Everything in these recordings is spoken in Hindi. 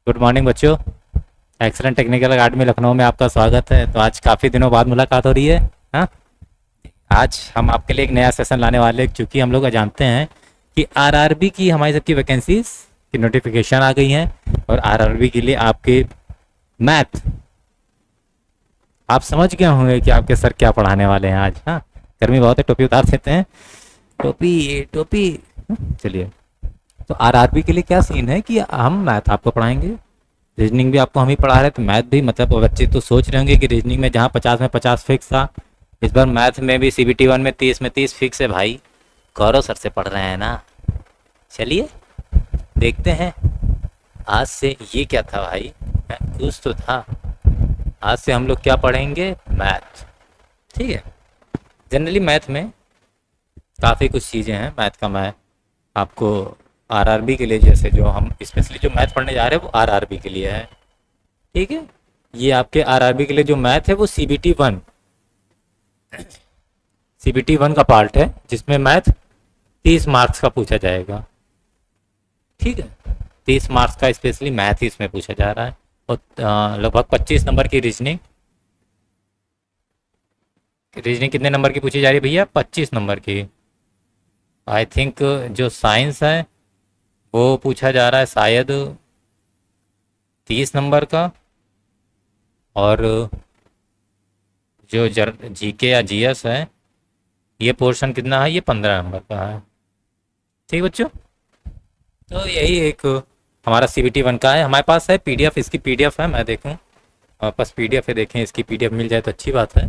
गुड मॉर्निंग बच्चों। एक्सलेंट टेक्निकल अकेडमी लखनऊ में आपका स्वागत है। तो आज काफ़ी दिनों बाद मुलाकात हो रही है। हाँ, आज हम आपके लिए एक नया सेशन लाने वाले हैं, क्योंकि हम लोग जानते हैं कि आरआरबी की हमारी सबकी वैकेंसीज की नोटिफिकेशन आ गई हैं। और आरआरबी के लिए आपके मैथ, आप समझ गए होंगे कि आपके सर क्या पढ़ाने वाले हैं आज। हाँ, गर्मी बहुत है, टोपी उतार देते हैं। टोपी टोपी। चलिए, तो आरआरबी के लिए क्या सीन है कि हम मैथ आपको पढ़ाएंगे, रीजनिंग भी आपको हम ही पढ़ा रहे हैं, तो मैथ भी। मतलब बच्चे तो सोच रहे होंगे कि रीजनिंग में जहाँ 50 में 50 फिक्स था, इस बार मैथ में भी सीबीटी 1 में 30 फिक्स है भाई। गौरव सर से पढ़ रहे हैं ना। चलिए देखते हैं आज से ये क्या था भाई, कुछ तो था। आज से हम लोग क्या पढ़ेंगे, मैथ। ठीक है। जनरली मैथ में काफ़ी कुछ चीज़ें हैं। मैथ का मैं आपको आरआरबी के लिए, जैसे जो हम स्पेशली जो मैथ पढ़ने जा रहे हैं वो आरआरबी के लिए है। ठीक है। ये आपके आरआरबी के लिए जो मैथ है वो सीबीटी 1 का पार्ट है, जिसमें मैथ 30 मार्क्स का पूछा जाएगा। ठीक है। 30 मार्क्स का स्पेशली मैथ ही इसमें पूछा जा रहा है। और लगभग 25 नंबर की रीजनिंग। रीजनिंग कितने नंबर की पूछी जा रही है भैया? 25 नंबर की। आई थिंक जो साइंस है वो पूछा जा रहा है शायद 30 नंबर का। और जो जीके या जीएस है, ये पोर्शन कितना है? ये 15 नंबर का है। ठीक बच्चों, तो यही एक हमारा सीबीटी 1 का है। हमारे पास है पीडीएफ, इसकी पीडीएफ है, मैं देखूं हमारे पास पीडीएफ है। देखें, इसकी पीडीएफ मिल जाए तो अच्छी बात है।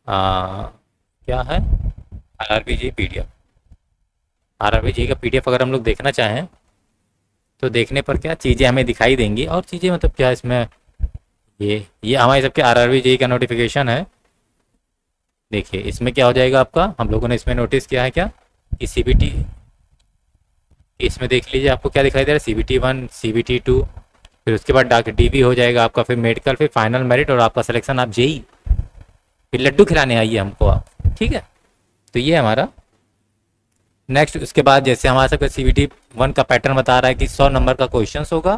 क्या है? आरआरबी जी पीडीएफ। आरआरबी जी का पीडीएफ अगर हम लोग देखना चाहें तो देखने पर क्या चीज़ें हमें दिखाई देंगी। और चीज़ें मतलब क्या इसमें, ये हमारे सबके आरआरबी जी का नोटिफिकेशन है। देखिए इसमें क्या हो जाएगा आपका, हम लोगों ने इसमें नोटिस किया है क्या कि सीबीटी, इसमें देख लीजिए आपको क्या दिखाई दे रहा है, सीबीटी 1, सीबीटी 2, फिर उसके बाद डाक डीबी हो जाएगा आपका, फिर मेडिकल, फिर फाइनल मेरिट और आपका सिलेक्शन आप जेई। फिर लड्डू खिलाने आइए हमको आप। ठीक है। तो ये हमारा नेक्स्ट। उसके बाद जैसे हमारे सबके सीबीटी 1 का पैटर्न बता रहा है कि 100 नंबर का क्वेश्चन होगा,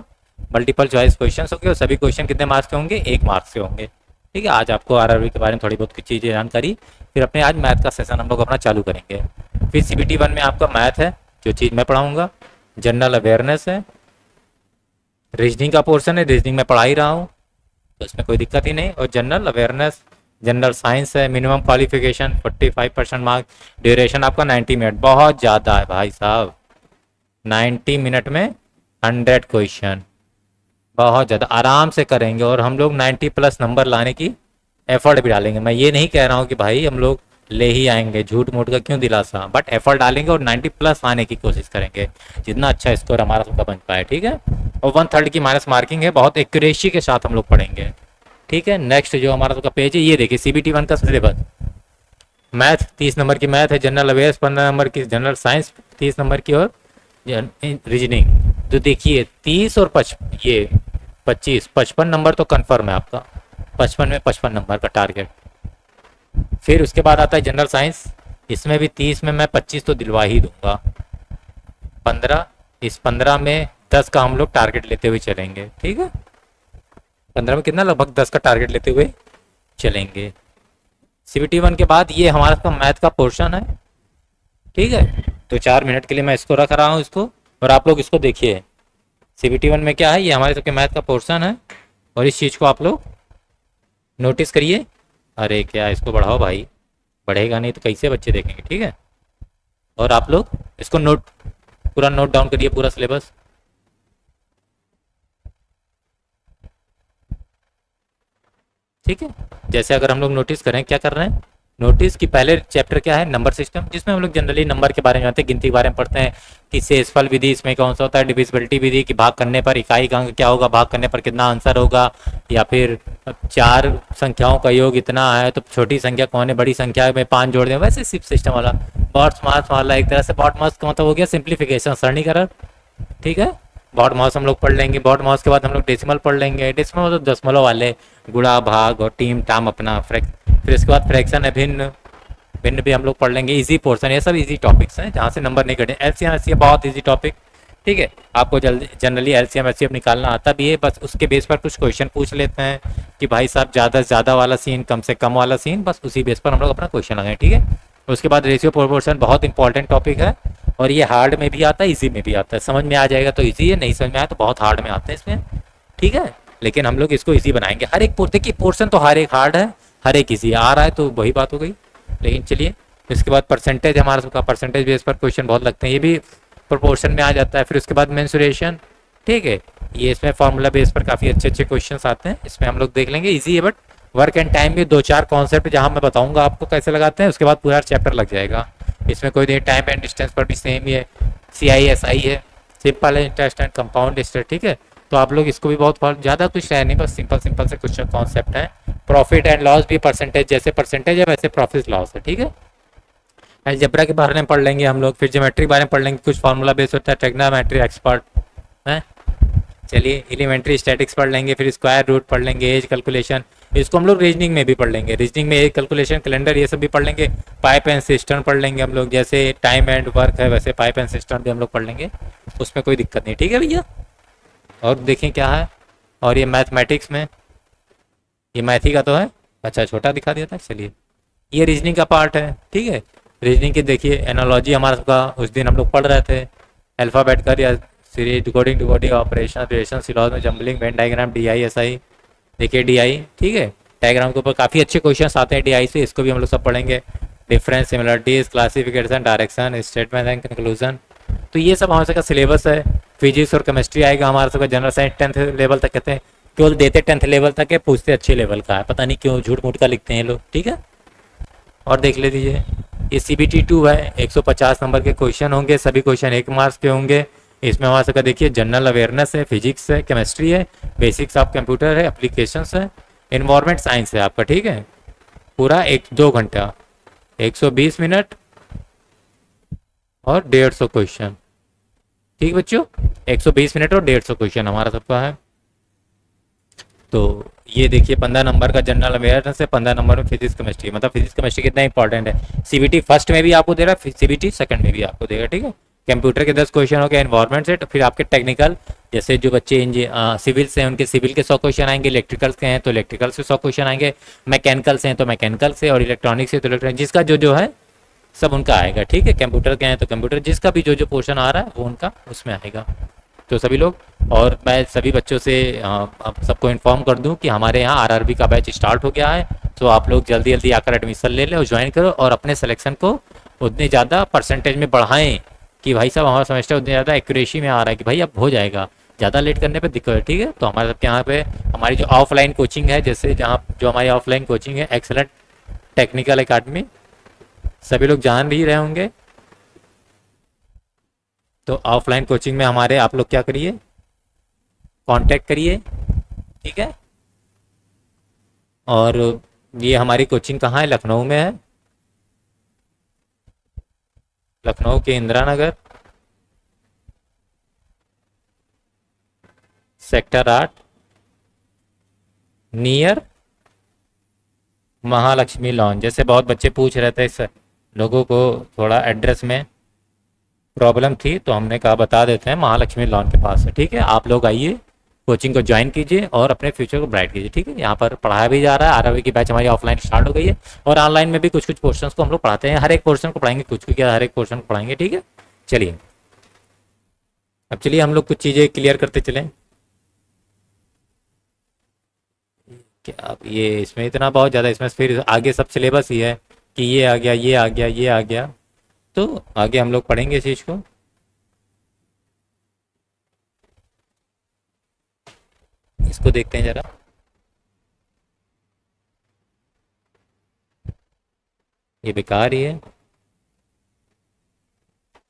मल्टीपल चॉइस क्वेश्चन होंगे, और सभी क्वेश्चन कितने मार्क्स के होंगे? 1 मार्क्स के होंगे। ठीक है। आज आपको आरआरबी के बारे में थोड़ी बहुत कुछ चीज़ें जानकारी, फिर अपने आज मैथ का सेशन हम लोग अपना चालू करेंगे। फिर सीबीटी 1 में आपका मैथ है, जो चीज़ मैं पढ़ाऊँगा। जनरल अवेयरनेस है, रीजनिंग का पोर्शन है, रीजनिंग में पढ़ा ही रहा हूँ तो इसमें कोई दिक्कत ही नहीं। और जनरल अवेयरनेस, जनरल साइंस है, मिनिमम क्वालिफिकेशन 45% मार्क्स, ड्यूरेशन आपका 90 मिनट। बहुत ज़्यादा है भाई साहब, 90 मिनट में 100 क्वेश्चन, बहुत ज़्यादा आराम से करेंगे। और हम लोग 90 प्लस नंबर लाने की एफर्ट भी डालेंगे। मैं ये नहीं कह रहा हूँ कि भाई हम लोग ले ही आएंगे, झूठ मूठ का क्यों दिलासा, बट एफर्ट डालेंगे और 90 प्लस आने की कोशिश करेंगे, जितना अच्छा स्कोर हमारा सबका बन पाए। ठीक है। और 1/3 की माइनस मार्किंग है, बहुत एक्यूरेसी के साथ हम लोग पढ़ेंगे। ठीक है। नेक्स्ट जो हमारा सबका पेज है, ये देखिए सीबीटी 1 का सिलेबस। मैथ 30 नंबर की मैथ है, जनरल अवेयर्स 15 नंबर की, जनरल साइंस 30 नंबर की, और रीजनिंग। तो देखिए 30 और 5, ये 25, 55 नंबर तो कन्फर्म है आपका। 55 में 55 नंबर का टारगेट। फिर उसके बाद आता है जनरल साइंस, इसमें भी 30 में मैं 25 तो दिलवा ही दूंगा। 15, इस 15 में 10 का हम लोग टारगेट लेते हुए चलेंगे। ठीक है। 15 में कितना, लगभग 10 का टारगेट लेते हुए चलेंगे। सीबीटी 1 के बाद ये हमारा का मैथ का पोर्शन है। ठीक है। तो 4 मिनट के लिए मैं इसको रख रहा हूँ इसको, और आप लोग इसको देखिए। सीबीटी 1 में क्या है, ये हमारे सबके मैथ का पोर्शन है, और इस चीज़ को आप लोग नोटिस करिए। अरे क्या, इसको बढ़ाओ भाई, बढ़ेगा नहीं तो कैसे बच्चे देखेंगे। ठीक है। और आप लोग इसको पूरा नोट डाउन करिए, पूरा सिलेबस। ठीक है। जैसे अगर हम लोग नोटिस करें, क्या कर रहे हैं, नोटिस कि पहले चैप्टर क्या है, नंबर सिस्टम, जिसमें हम लोग जनरली नंबर के बारे में जानते हैं, गिनती के बारे में पढ़ते हैं कि शेषफल विधि इसमें कौन सा होता है, डिविजिबिलिटी विधि कि भाग करने पर इकाई का अंक क्या होगा, भाग करने पर कितना आंसर होगा, या फिर 4 संख्याओं का योग इतना है तो छोटी संख्या कौन है, बड़ी संख्या में 5 जोड़ दें, वैसे सिर्फ सिस्टम वाला बॉट मास वाला। एक तरह से बॉट मास का मतलब हो गया सिंप्लीफिकेशन, सरलीकरण। ठीक है। बॉड मास हम लोग पढ़ लेंगे। बॉड मास के बाद हम लोग डेसिमल पढ़ लेंगे। डेसिमल मतलब दशमलव वाले, गुणा भाग और टीम टाम अपना फिर इसके बाद फ्रैक्शन है, भिन्न भिन्न भी हम लोग पढ़ लेंगे। इजी पोर्शन, ये सब इजी टॉपिक्स हैं जहाँ से नंबर नहीं कटे। एलसीएम एससीएम बहुत इजी टॉपिक, ठीक है। आपको जल्दी जनरली एलसीएम एचसीएफ निकालना आता भी है, बस उसके बेस पर कुछ क्वेश्चन पूछ लेते हैं कि भाई साहब ज़्यादा से ज़्यादा वाला सीन, कम से कम वाला सीन, बस उसी बेस पर हम लोग अपना क्वेश्चन लगाएं, ठीक है। उसके बाद रेशियो प्रोपोर्शन बहुत इंपॉर्टेंट टॉपिक है, और ये हार्ड में भी आता है, इजी में भी आता है। समझ में आ जाएगा तो इजी है, नहीं समझ में आया तो बहुत हार्ड में आते हैं इसमें, ठीक है। लेकिन हम लोग इसको इजी बनाएंगे। हर एक देखिए पोर्शन तो हर एक हार्ड है, हर एक इजी आ रहा है, तो वही बात हो गई। लेकिन चलिए, इसके बाद परसेंटेज, हमारा सबका परसेंटेज बेस पर क्वेश्चन बहुत लगते हैं, ये भी प्रोपोर्शन में आ जाता है। फिर उसके बाद मेंसुरेशन, ठीक है। ये इसमें फार्मूला बेस पर काफ़ी अच्छे अच्छे क्वेश्चंस आते हैं, इसमें हम लोग देख लेंगे, इजी है। बट वर्क एंड टाइम में दो चार कॉन्सेप्ट जहाँ मैं बताऊंगा आपको कैसे लगाते हैं, उसके बाद पूरा चैप्टर लग जाएगा। इसमें कोई नहीं, टाइम एंड डिस्टेंस पर भी सेम ही है, CISI है, सिंपल है, इंटरेस्ट एंड कंपाउंड इंटरेस्ट, ठीक है। तो आप लोग इसको भी बहुत ज़्यादा कुछ है नहीं, बस सिंपल सिंपल से क्वेश्चन कॉन्सेप्ट है। प्रॉफिट एंड लॉस भी परसेंटेज, जैसे परसेंटेज है वैसे प्रॉफिट लॉस है, ठीक है। अलजेब्रा के बारे में पढ़ लेंगे हम लोग, फिर ज्योमेट्री के बारे में पढ़ लेंगे, कुछ फार्मूला बेस होता है, ट्रिग्नोमेट्री एक्सपर्ट है। चलिए, एलिमेंट्री स्टैटिक्स पढ़ लेंगे, फिर स्क्वायर रूट पढ़ लेंगे, एज कैलकुलेशन, इसको हम लोग रीजनिंग में भी पढ़ लेंगे। रीजनिंग में एज कैलकुलेशन, कैलेंडर, ये सब भी पढ़ लेंगे। पाइप एंड सिस्टम पढ़ लेंगे हम लोग, जैसे टाइम एंड वर्क है वैसे पाइप एंड सिस्टम भी हम लोग पढ़ लेंगे, उसमें कोई दिक्कत नहीं, ठीक है भैया। और देखें क्या है, और ये मैथमेटिक्स में, ये मैथ ही का तो है, अच्छा छोटा दिखा दिया था, चलिए। ये रीजनिंग का पार्ट है, ठीक है। रीजनिंग की देखिए एनालॉजी हमारा सबका उस दिन हम लोग पढ़ रहे थे, अल्फ़ाबेट का या series, decoding decoding operation, relation, सिलॉज में jumbling, Venn diagram, DI SI, देखिए DI, ठीक है। डायग्राम के ऊपर काफ़ी अच्छे क्वेश्चन आते हैं DI से, इसको भी हम लोग सब पढ़ेंगे। Difference, similarities, classification, direction, statement and conclusion, तो ये सब हमारे सबका सिलेबस है। फिजिक्स और केमिस्ट्री आएगा हमारा सबका, जनरल साइंस 10th लेवल तक कहते हैं, केवल देते 10th लेवल तक है, पूछते अच्छे लेवल का है, पता नहीं क्यों झूठ मूठ का लिखते हैं लोग, ठीक है। और देख ले दीजिए, ये CBT 2 है, 150 नंबर के क्वेश्चन होंगे, सभी क्वेश्चन 1 मार्क्स के होंगे। इसमें हमारा सबका देखिए जनरल अवेयरनेस है, फिजिक्स है, केमिस्ट्री है, बेसिक्स ऑफ कंप्यूटर है, एप्लीकेशंस है, इन्वायरमेंट साइंस है आपका, ठीक है। पूरा 1-2 घंटा, 120 मिनट और 150 क्वेश्चन, ठीक बच्चों। 120 मिनट और 150 क्वेश्चन हमारा सबका है। तो ये देखिए 15 नंबर का जनरल अवेयरनेस है, 15 नंबर में फिजिक्स केमिस्ट्री, मतलब फिजिक्स केमिस्ट्री कितना इंपॉर्टेंट है। CBT फर्स्ट में भी आपको दे रहा है, CBT सेकंड में भी आपको देगा, ठीक है। कंप्यूटर के 10 क्वेश्चन हो गए, एनवायरमेंट से, तो फिर आपके टेक्निकल, जैसे जो बच्चे सिविल से हैं उनके सिविल के 100 क्वेश्चन आएंगे, इलेक्ट्रिकल के हैं तो इलेक्ट्रिकल से 100 क्वेश्चन आएंगे, मैकेनिकल से हैं तो मैकेनिकल से, और इलेक्ट्रॉनिक से तो इलेक्ट्रॉनिक, जिसका जो जो है सब उनका आएगा, ठीक है। कंप्यूटर के हैं तो कंप्यूटर, जिसका भी जो जो पोर्शन आ रहा है वो उनका उसमें आएगा। तो सभी लोग, और मैं सभी बच्चों से अब सबको इन्फॉर्म कर दूं कि हमारे यहाँ RRB का बैच स्टार्ट हो गया है, तो आप लोग जल्दी जल्दी आकर एडमिशन ले लें और ज्वाइन करो, और अपने सिलेक्शन को उतने ज़्यादा परसेंटेज में बढ़ाएं कि भाई साहब हमारा सेमेस्टर उतने ज़्यादा एक्यूरेसी में आ रहा है कि भाई अब हो जाएगा, ज़्यादा लेट करने पे दिक्कत है, ठीक है। तो हमारे सबके यहाँ पे हमारी जो ऑफलाइन कोचिंग है, जैसे जहाँ जो हमारी ऑफलाइन कोचिंग है, एक्सेलेंट टेक्निकल अकेडमी, सभी लोग जान भी रहे होंगे। तो ऑफलाइन कोचिंग में हमारे आप लोग क्या करिए, कांटेक्ट करिए, ठीक है। और ये हमारी कोचिंग कहाँ है, लखनऊ में है, लखनऊ के Indira Nagar, sector 8, near Mahalakshmi lawn. जैसे बहुत बच्चे पूछ रहे थे, इस लोगों को थोड़ा एड्रेस में प्रॉब्लम थी, तो हमने कहा बता देते हैं, महालक्ष्मी लॉन के पास है, ठीक है। आप लोग आइए, कोचिंग को ज्वाइन कीजिए और अपने फ्यूचर को ब्राइट कीजिए, ठीक है। यहाँ पर पढ़ाया भी जा रहा है, RRB की बैच हमारी ऑफलाइन स्टार्ट हो गई है, और ऑनलाइन में भी कुछ कुछ पोर्शंस को हम लोग पढ़ाते हैं, हर एक पोर्शन को पढ़ाएंगे, कुछ क्या हर एक पोर्शन को पढ़ाएंगे, ठीक है। चलिए, अब चलिए हम लोग कुछ चीज़ें क्लियर करते चलें। क्या अब ये इसमें इतना बहुत ज़्यादा, इसमें फिर आगे सब सिलेबस ही है कि ये आ गया, ये आ गया, ये आ गया, तो आगे हम लोग पढ़ेंगे इस चीज़ को। इसको देखते हैं जरा, ये बेकार ही है,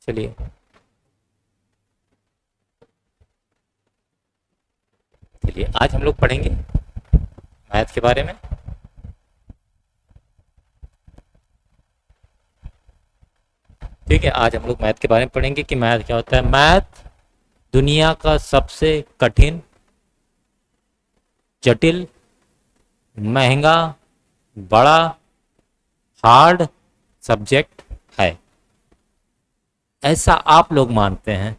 चलिए। चलिए आज हम लोग पढ़ेंगे मैथ के बारे में, ठीक है। आज हम लोग मैथ के बारे में पढ़ेंगे कि मैथ क्या होता है। मैथ दुनिया का सबसे कठिन, जटिल, महंगा, बड़ा, हार्ड सब्जेक्ट है, ऐसा आप लोग मानते हैं।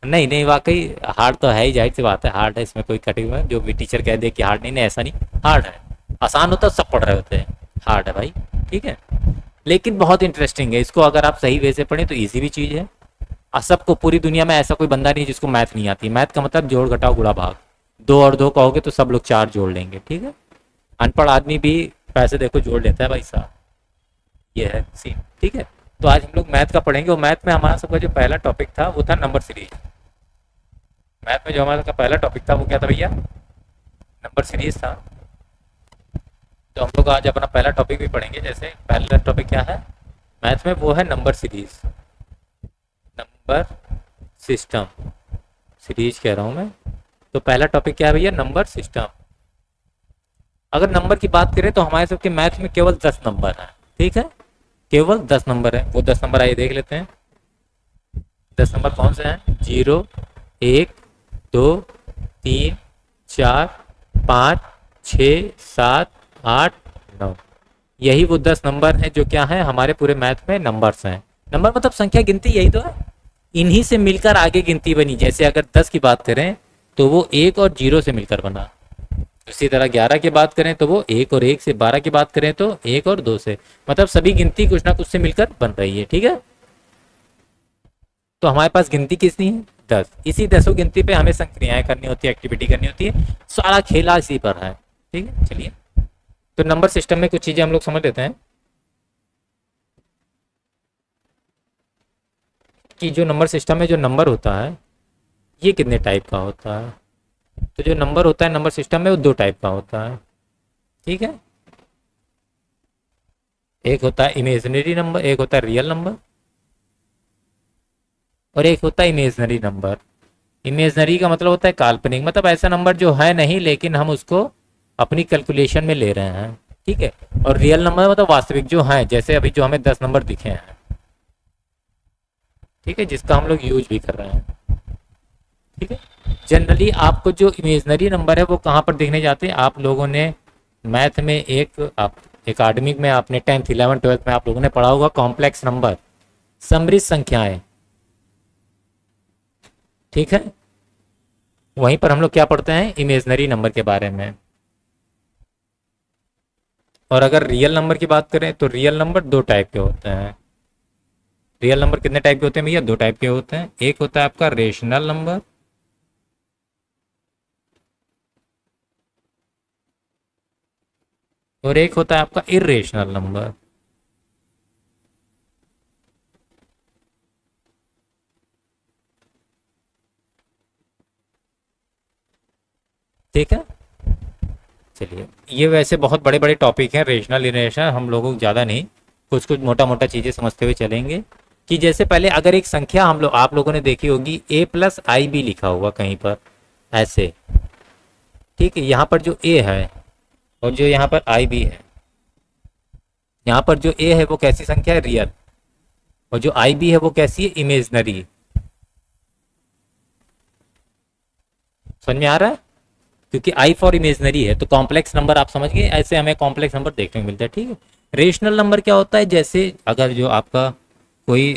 नहीं नहीं, वाकई हार्ड तो है ही, जाहिर सी बात है हार्ड है, इसमें कोई कटी हुआ है जो भी टीचर कह दे कि हार्ड नहीं, नहीं ऐसा नहीं, हार्ड है। आसान होता तो सब पढ़ रहे होते हैं, हार्ड है भाई, ठीक है। लेकिन बहुत इंटरेस्टिंग है, इसको अगर आप सही वे से पढ़ें तो ईजी भी चीज़ है। और सबको, पूरी दुनिया में ऐसा कोई बंदा नहीं जिसको मैथ नहीं आती। मैथ का मतलब जोड़ घटाओ गुणा भाग, दो और दो कहोगे तो सब लोग चार जोड़ लेंगे, ठीक है। अनपढ़ आदमी भी पैसे देखो जोड़ लेता है भाई साहब, ये है सीन, ठीक है। तो आज हम लोग मैथ का पढ़ेंगे, और मैथ में हमारा सबका जो पहला टॉपिक था वो था नंबर सीरीज। मैथ में जो हमारा का पहला टॉपिक था वो क्या था भैया, नंबर सीरीज था। तो हम लोग आज अपना पहला टॉपिक भी पढ़ेंगे। जैसे पहला टॉपिक क्या है मैथ में, वो है number series, number system, series कह रहा हूँ मैं। तो पहला टॉपिक क्या है भैया, नंबर सिस्टम। अगर नंबर की बात करें तो हमारे सबके मैथ में केवल 10 नंबर हैं, ठीक है, केवल 10 नंबर है। वो 10 नंबर आइए देख लेते हैं। 10 नंबर कौन से हैं, 0, 1, 2, 3, 4, 5, 6, 7, 8, 9। यही वो 10 नंबर हैं जो क्या है हमारे पूरे मैथ में नंबर्स हैं। नंबर मतलब संख्या, गिनती, यही तो है। इन्हीं से मिलकर आगे गिनती बनी। जैसे अगर 10 की बात करें तो वो 1 और 0 से मिलकर बना। इसी तरह 11 की बात करें तो वो 1 और 1 से, 12 की बात करें तो 1 और 2 से। मतलब सभी गिनती कुछ ना कुछ से मिलकर बन रही है, ठीक है। तो हमारे पास गिनती कितनी है, 10। इसी 10 गिनती पे हमें संक्रियाएं करनी होती है, एक्टिविटी करनी होती है। सारा खेला इसी पर है, ठीक है। चलिए, तो नंबर सिस्टम में कुछ चीजें हम लोग समझ लेते हैं कि जो नंबर सिस्टम में जो नंबर होता है ये कितने टाइप का होता है। तो जो नंबर होता है नंबर सिस्टम में वो दो टाइप का होता है, ठीक है। एक होता है इमेजिनरी नंबर, एक होता है रियल नंबर, और एक होता है इमेजिनरी नंबर। इमेजिनरी का मतलब होता है काल्पनिक, मतलब ऐसा नंबर जो है नहीं लेकिन हम उसको अपनी कैलकुलेशन में ले रहे हैं, ठीक है। और रियल नंबर मतलब वास्तविक जो है, जैसे अभी जो हमें 10 नंबर दिखे हैं, ठीक है, जिसका हम लोग यूज भी कर रहे हैं, ठीक है। जनरली आपको जो इमेजिनरी नंबर है वो कहाँ पर देखने जाते हैं, आप लोगों ने मैथ में एक आप एकेडमिक में आपने 10th 11th 12th में आप लोगों ने पढ़ा होगा कॉम्प्लेक्स नंबर, समृद्ध संख्याएं, ठीक है। वहीं पर हम लोग क्या पढ़ते हैं, इमेजिनरी नंबर के बारे में। और अगर रियल नंबर की बात करें तो रियल नंबर दो टाइप के होते हैं। रियल नंबर कितने टाइप के होते हैं भैया, दो टाइप के होते हैं। एक होता है आपका रेशनल नंबर, और एक होता है आपका इरेशनल नंबर। ठीक है, चलिए, ये वैसे बहुत बड़े बड़े टॉपिक हैं, रेशनल इरेशनल, हम लोगों को ज़्यादा नहीं, कुछ कुछ मोटा मोटा चीज़ें समझते हुए चलेंगे। कि जैसे पहले अगर एक संख्या हम लोग, आप लोगों ने देखी होगी A+IB लिखा हुआ कहीं पर ऐसे, ठीक है। यहाँ पर जो A है और जो यहाँ पर IB है, यहाँ पर जो A है वो कैसी संख्या है, रियल, और जो IB है वो कैसी है, इमेजनरी। समझ में आ रहा है, क्योंकि आई फॉर इमेजनरी है तो कॉम्प्लेक्स नंबर आप समझ गए, ऐसे हमें कॉम्प्लेक्स नंबर देखने को मिलता है, ठीक है। रेशनल नंबर क्या होता है, जैसे अगर जो आपका कोई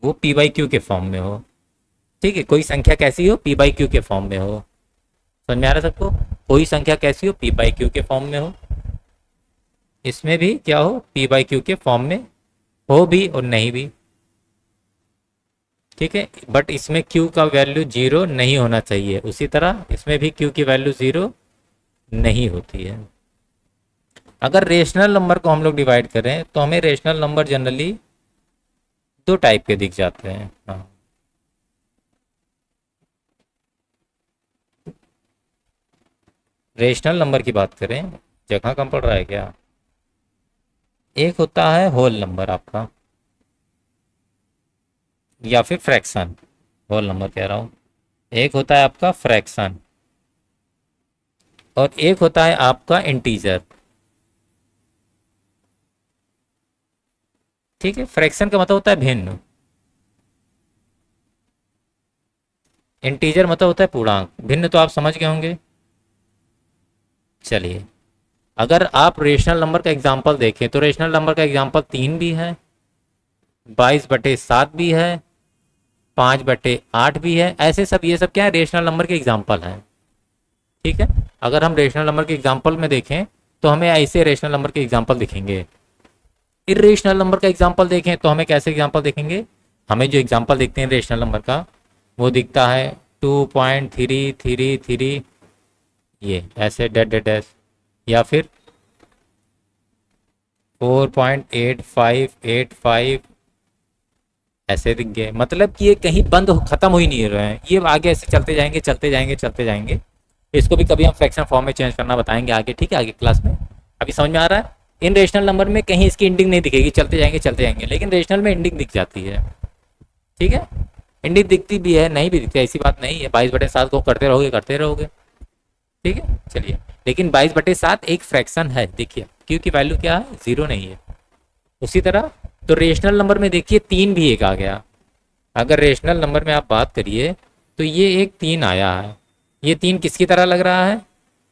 वो P/Q के फॉर्म में हो, ठीक है, कोई संख्या कैसी हो, P/Q के फॉर्म में हो। समझ में आ रहा है सबको, कोई संख्या कैसी हो, P/Q के फॉर्म में हो। इसमें भी क्या हो, P/Q के फॉर्म में हो भी और नहीं भी, ठीक है। बट इसमें Q का वैल्यू 0 नहीं होना चाहिए, उसी तरह इसमें भी Q की वैल्यू 0 नहीं होती है। अगर रेशनल नंबर को हम लोग डिवाइड करें तो हमें रेशनल नंबर जनरली दो टाइप के दिख जाते हैं, हाँ। रेशनल नंबर की बात करें, जगह कम पड़ रहा है क्या, एक होता है होल नंबर आपका, या फिर फ्रैक्शन, होल नंबर कह रहा हूँ। एक होता है आपका फ्रैक्शन, और एक होता है आपका इंटीजर, ठीक है। फ्रैक्शन का मतलब होता है भिन्न, इंटीजर मतलब होता है पूर्णांक, भिन्न तो आप समझ गए होंगे। चलिए, अगर आप रेशनल नंबर का एग्जांपल देखें तो रेशनल नंबर का एग्जांपल 3 भी है, 22/7 भी है, 5/8 भी है, ऐसे सब ये सब क्या है, रेशनल नंबर के एग्जाम्पल हैं। ठीक है, अगर हम रेशनल नंबर के एग्जाम्पल में देखें तो हमें ऐसे रेशनल नंबर के एग्जाम्पल दिखेंगे। इरेशनल नंबर का एग्जाम्पल देखें तो हमें कैसे एग्जाम्पल दिखेंगे, हमें जो एग्जाम्पल दिखते हैं रेशनल नंबर का वो दिखता है 2.333, ये ऐसे डेट डेट डैश, या फिर 4.8585, ऐसे दिख गए। मतलब कि ये कहीं बंद खत्म हो ही नहीं रहे हैं, ये आगे ऐसे चलते जाएंगे चलते जाएंगे चलते जाएंगे। इसको भी कभी हम फ्रैक्शन फॉर्म में चेंज करना बताएंगे आगे, ठीक है, आगे क्लास में। अभी समझ में आ रहा है, इन रेशनल नंबर में कहीं इसकी एंडिंग नहीं दिखेगी, चलते जाएंगे, लेकिन रेशनल में एंडिंग दिख जाती है। ठीक है, एंडिंग दिखती भी है, नहीं भी दिखती, ऐसी बात नहीं है। 22/7 को करते रहोगे करते रहोगे। ठीक है, चलिए, लेकिन 22/7 एक फ्रैक्शन है, देखिए क्यू की वैल्यू क्या है, 0 नहीं है। उसी तरह तो रेशनल नंबर में देखिए 3 भी एक आ गया। अगर रेशनल नंबर में आप बात करिए तो ये एक 3 आया है। ये 3 किसकी तरह लग रहा है,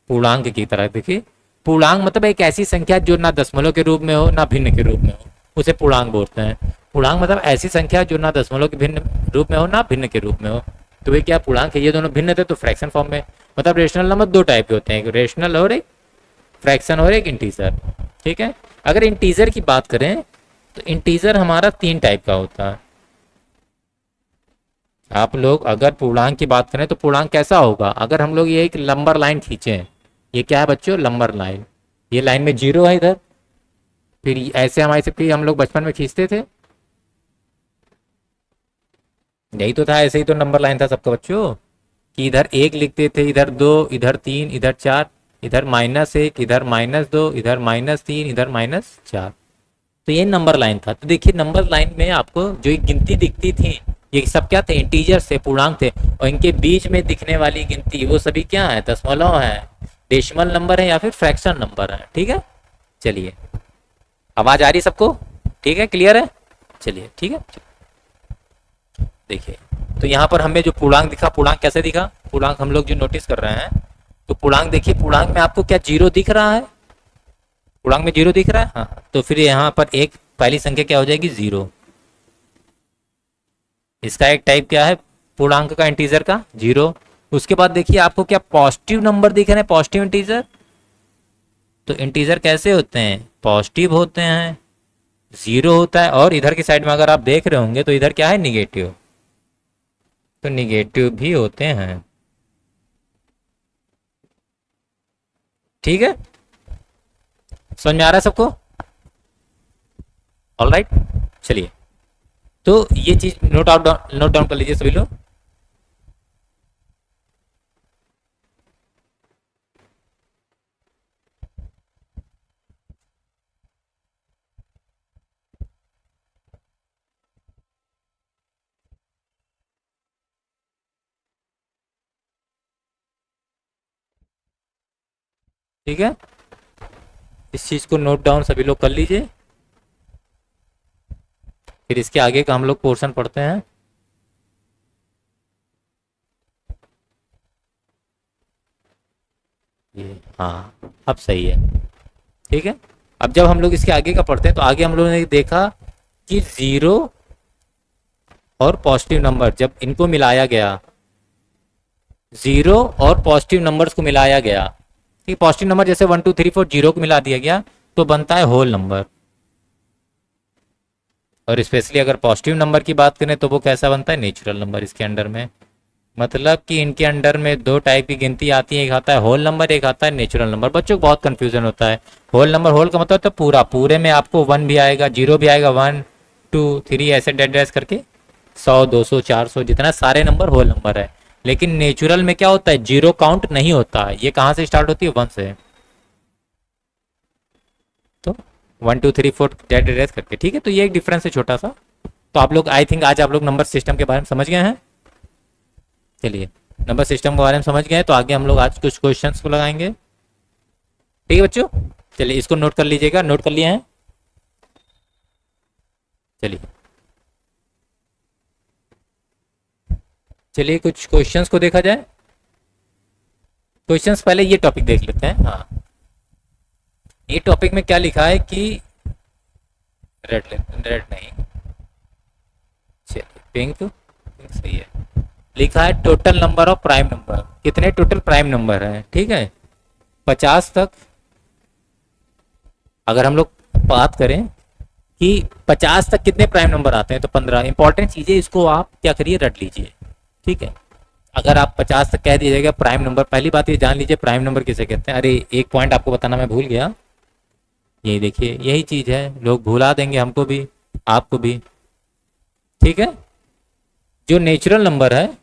पूर्णांक की तरह। देखिए, पूर्णांक मतलब एक ऐसी संख्या जो ना दशमलव के रूप में हो ना भिन्न के रूप में हो, उसे पूर्णांक बोलते हैं। पूर्णांक मतलब ऐसी संख्या जो ना दशमलव के भिन्न रूप में हो ना भिन्न के रूप में हो। तो ये क्या पूर्णांक है, ये दोनों भिन्न थे तो फ्रैक्शन फॉर्म में। मतलब रेशनल नंबर 2 टाइप के होते हैं, एक रेशनल और एक फ्रैक्शन और एक इंटीजर। ठीक है, अगर इंटीजर की बात करें तो इंटीजर हमारा 3 टाइप का होता है। आप लोग अगर पूर्णांक की बात करें तो पूर्णांक कैसा होगा, अगर हम लोग ये एक लंबर लाइन खींचें, ये क्या है बच्चों, लंबर लाइन, ये लाइन में 0 है इधर, फिर ऐसे हमारे से हम लोग बचपन में खींचते थे, यही तो था, ऐसे ही तो नंबर लाइन था सबका बच्चों, कि इधर 1 लिखते थे, इधर 2, इधर 3, इधर 4, इधर -1, इधर -2, इधर -3, इधर -4। तो ये नंबर लाइन था। तो देखिए नंबर लाइन में आपको जो एक गिनती दिखती थी, ये सब क्या थे, इंटीजर से पूर्णांक थे, और इनके बीच में दिखने वाली गिनती वो सभी क्या है, दशमलव है, डेसिमल नंबर है या फिर फ्रैक्शन नंबर है। ठीक है, चलिए, आवाज आ रही सबको, ठीक है, क्लियर है, चलिए ठीक है। देखिए, तो यहाँ पर हमें जो पूर्णांक दिखा, पूर्णांक कैसे दिखा, पूर्णांक हम लोग जो नोटिस कर रहे हैं, तो पूर्णांक देखिए, पूर्णांक में आपको क्या 0 दिख रहा है, पूर्णांक में 0 दिख रहा है, हाँ, तो फिर यहाँ पर एक पहली संख्या क्या हो जाएगी, 0। इसका एक टाइप क्या है पूर्णांक का, इंटीजर का, 0। उसके बाद देखिए आपको क्या पॉजिटिव नंबर दिख रहे हैं, पॉजिटिव इंटीजर। तो इंटीजर कैसे होते हैं, पॉजिटिव होते हैं, 0 होता है, और इधर की साइड में अगर आप देख रहे होंगे तो इधर क्या है, निगेटिव, तो निगेटिव भी होते हैं। ठीक है, समझ में आ रहा है सबको, ऑल राइट, चलिए, तो ये चीज नोट डाउन कर लीजिए सभी लोग। ठीक है, इस चीज को नोट डाउन सभी लोग कर लीजिए, फिर इसके आगे का हम लोग पोर्शन पढ़ते हैं। ये हाँ, अब सही है। ठीक है, अब जब हम लोग इसके आगे का पढ़ते हैं तो आगे हम लोगों ने देखा कि 0 और पॉजिटिव नंबर जब इनको मिलाया गया, 0 और पॉजिटिव नंबर्स को मिलाया गया, ठीक, पॉजिटिव नंबर जैसे 1 2 3 4 0 को मिला दिया गया तो बनता है होल नंबर। और स्पेशली अगर पॉजिटिव नंबर की बात करें तो वो कैसा बनता है, नेचुरल नंबर इसके अंडर में। मतलब कि इनके अंडर में 2 टाइप की गिनती आती है, एक आता है होल नंबर, एक आता है नेचुरल नंबर। बच्चों को बहुत कंफ्यूजन होता है, होल नंबर, होल का मतलब तो पूरा, पूरे में आपको 1 भी आएगा, 0 भी आएगा, 1 2 3 ऐसे डेड डैश करके 100 200 400 जितना सारे नंबर होल नंबर है। लेकिन नेचुरल में क्या होता है, 0 काउंट नहीं होता है, ये कहाँ से स्टार्ट होती है, 1 से। तो 1 2 3 4 डेड डैश करके, ठीक है, तो ये एक डिफरेंस है छोटा सा। तो आप लोग आई थिंक आज आप लोग नंबर सिस्टम के बारे में समझ गए हैं। चलिए, नंबर सिस्टम के बारे में समझ गए तो आगे हम लोग आज कुछ क्वेश्चंस को लगाएंगे। ठीक है बच्चों, चलिए इसको नोट कर लीजिएगा, नोट कर लिए हैं, चलिए चलिए कुछ क्वेश्चंस को देखा जाए। क्वेश्चंस पहले ये टॉपिक देख लेते हैं। हाँ, ये टॉपिक में क्या लिखा है कि रेड, रेड नहीं, चलिए पिंक, सही है। लिखा है total number of prime number, कितने टोटल प्राइम नंबर हैं, ठीक है 50 तक। अगर हम लोग बात करें कि 50 तक कितने प्राइम नंबर आते हैं तो 15। इंपॉर्टेंट चीज़ें इसको आप क्या करिए रट लीजिए, ठीक है। अगर आप 50 तक कह दीजिएगा प्राइम नंबर, पहली बात ये जान लीजिए प्राइम नंबर किसे कहते हैं। अरे एक पॉइंट आपको बताना मैं भूल गया, यही देखिए यही चीज़ है, लोग भुला देंगे हमको भी आपको भी, ठीक है। जो नेचुरल नंबर है,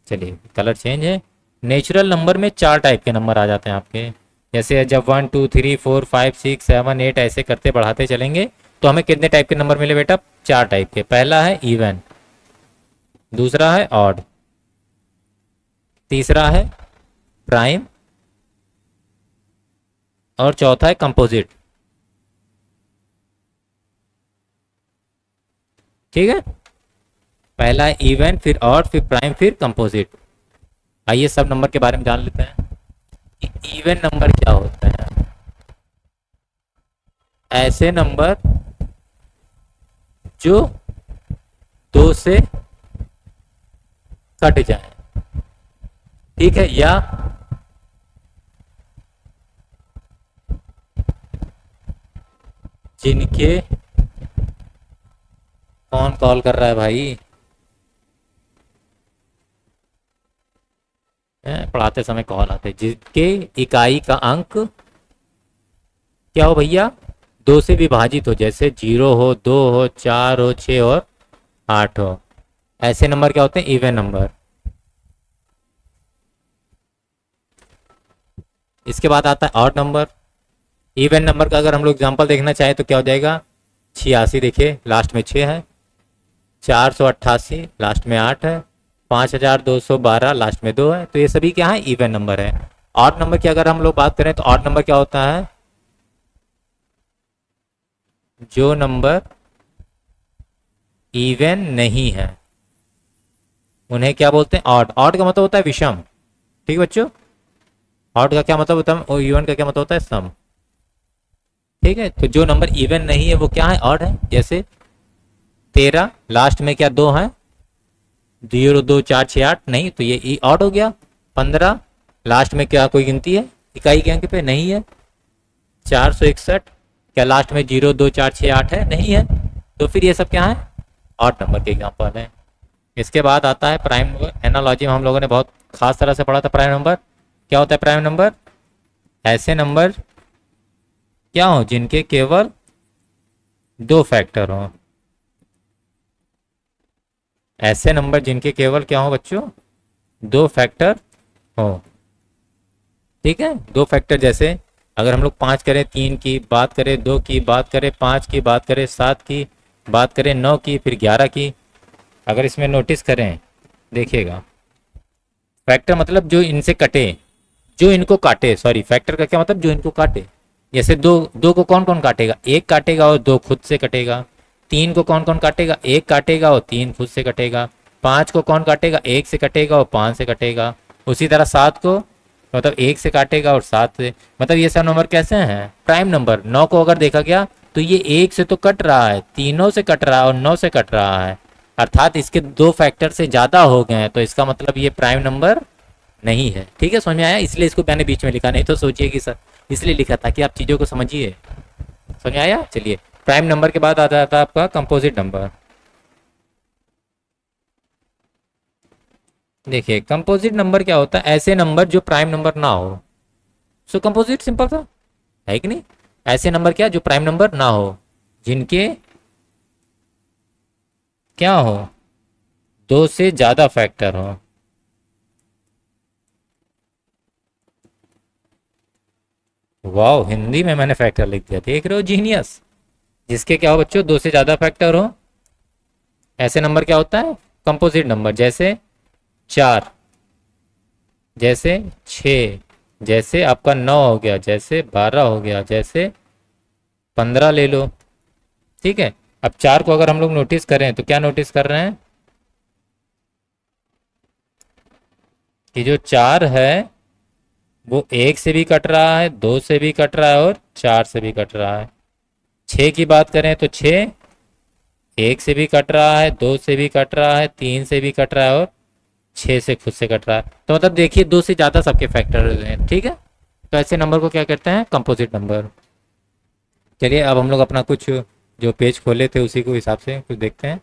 चलिए कलर चेंज है, नेचुरल नंबर में 4 टाइप के नंबर आ जाते हैं आपके। जैसे जब 1 2 3 4 5 6 7 8 ऐसे करते बढ़ाते चलेंगे तो हमें कितने टाइप के नंबर मिले बेटा, 4 टाइप के। पहला है इवन, दूसरा है ऑड, तीसरा है प्राइम और चौथा है कंपोजिट, ठीक है। पहला है इवन, फिर ऑड, फिर प्राइम, फिर कंपोजिट। आइए सब नंबर के बारे में जान लेते हैं कि इवन नंबर क्या होता है। ऐसे नंबर जो 2 से कट जाए, ठीक है, या जिनके, कौन कॉल कर रहा है भाई, पढ़ाते समय कॉल आते, जिसके इकाई का अंक क्या हो भैया, 2 से विभाजित हो, जैसे 0 हो, 2 हो, 4 हो, 6 और 8 हो। ऐसे नंबर क्या होते हैं, इवन नंबर। इसके बाद आता है ऑड नंबर। इवन नंबर का अगर हम लोग एग्जांपल देखना चाहें तो क्या हो जाएगा, 86 देखिए लास्ट में 6 है, 488 लास्ट में 8 है, 5212 लास्ट में 2 है। तो ये सभी क्या है, इवन नंबर है। ऑड नंबर की अगर हम लोग बात करें तो ऑड नंबर क्या होता है, जो नंबर इवन नहीं है उन्हें क्या बोलते हैं, ऑड। ऑड का मतलब होता है विषम, ठीक है बच्चों। ऑड का क्या मतलब होता है और इवन का क्या मतलब होता है, सम, ठीक है। तो जो नंबर इवन नहीं है वो क्या है, ऑड है। जैसे 13 लास्ट में क्या 2 है, 0 2 4 6 8, नहीं तो ये ऑड हो गया। 15 लास्ट में क्या कोई गिनती है इकाई के अंक पे, नहीं है। 461 क्या लास्ट में 0 2 4 6 8 है, नहीं है। तो फिर ये सब क्या है, ऑड नंबर के एग्जाम्पल है। इसके बाद आता है प्राइम नंबर। एनालॉजी में हम लोगों ने बहुत खास तरह से पढ़ा था प्राइम नंबर। क्या होता है प्राइम नंबर, ऐसे नंबर क्या हो जिनके केवल 2 फैक्टर हो। ऐसे नंबर जिनके केवल क्या हो बच्चों, 2 फैक्टर हो, ठीक है। 2 फैक्टर जैसे अगर हम लोग 5 करें, 3 की बात करें, 2 की बात करें, 5 की बात करें, 7 की बात करें, 9 की, फिर 11 की। अगर इसमें नोटिस करें देखिएगा, फैक्टर मतलब जो इनसे कटे, जो इनको काटे, सॉरी फैक्टर का क्या मतलब, जो इनको काटे। जैसे 2 को कौन कौन काटेगा, 1 काटेगा और 2 खुद से कटेगा। 3 को कौन कौन काटेगा, 1 काटेगा और 3 खुद से कटेगा। 5 को कौन काटेगा, 1 से कटेगा और 5 से कटेगा। उसी तरह 7 को मतलब 1 से काटेगा और 7 से। मतलब ये सब नंबर कैसे हैं, प्राइम नंबर। 9 को अगर देखा गया तो ये 1 से तो कट रहा है, तीनों से कट रहा है और 9 से कट रहा है, अर्थात इसके 2 फैक्टर से ज़्यादा हो गए हैं, तो इसका मतलब ये प्राइम नंबर नहीं है, ठीक है। समझ में आया, इसलिए इसको मैंने बीच में लिखा, नहीं तो सोचिए कि सर इसलिए लिखा था कि आप चीज़ों को समझिए। समझ में आया। चलिए प्राइम नंबर के बाद आ जाता है आपका कंपोजिट नंबर। देखिए कंपोजिट नंबर क्या होता है, ऐसे नंबर जो प्राइम नंबर ना हो। सो कंपोजिट सिंपल था, है कि नहीं। ऐसे नंबर क्या जो प्राइम नंबर ना हो, जिनके क्या हो, 2 से ज्यादा फैक्टर हो। वाह, हिंदी में मैंने फैक्टर लिख दिया, देख रहे हो जीनियस। जिसके क्या हो बच्चों, 2 से ज्यादा फैक्टर हो, ऐसे नंबर क्या होता है, कंपोजिट नंबर। जैसे 4, जैसे 6, जैसे आपका 9 हो गया, जैसे 12 हो गया, जैसे 15 ले लो, ठीक है। अब 4 को अगर हम लोग नोटिस करें तो क्या नोटिस कर रहे हैं कि जो 4 है वो 1 से भी कट रहा है, 2 से भी कट रहा है और 4 से भी कट रहा है। 6 की बात करें तो 6 एक से भी कट रहा है, दो से भी कट रहा है, तीन से भी कट रहा है और छः से खुद से कट रहा है। तो मतलब देखिए दो से ज़्यादा सबके फैक्टर हैं, ठीक है। तो ऐसे नंबर को क्या कहते हैं, कंपोजिट नंबर। चलिए अब हम लोग अपना कुछ जो पेज खोले थे उसी को हिसाब से कुछ देखते हैं।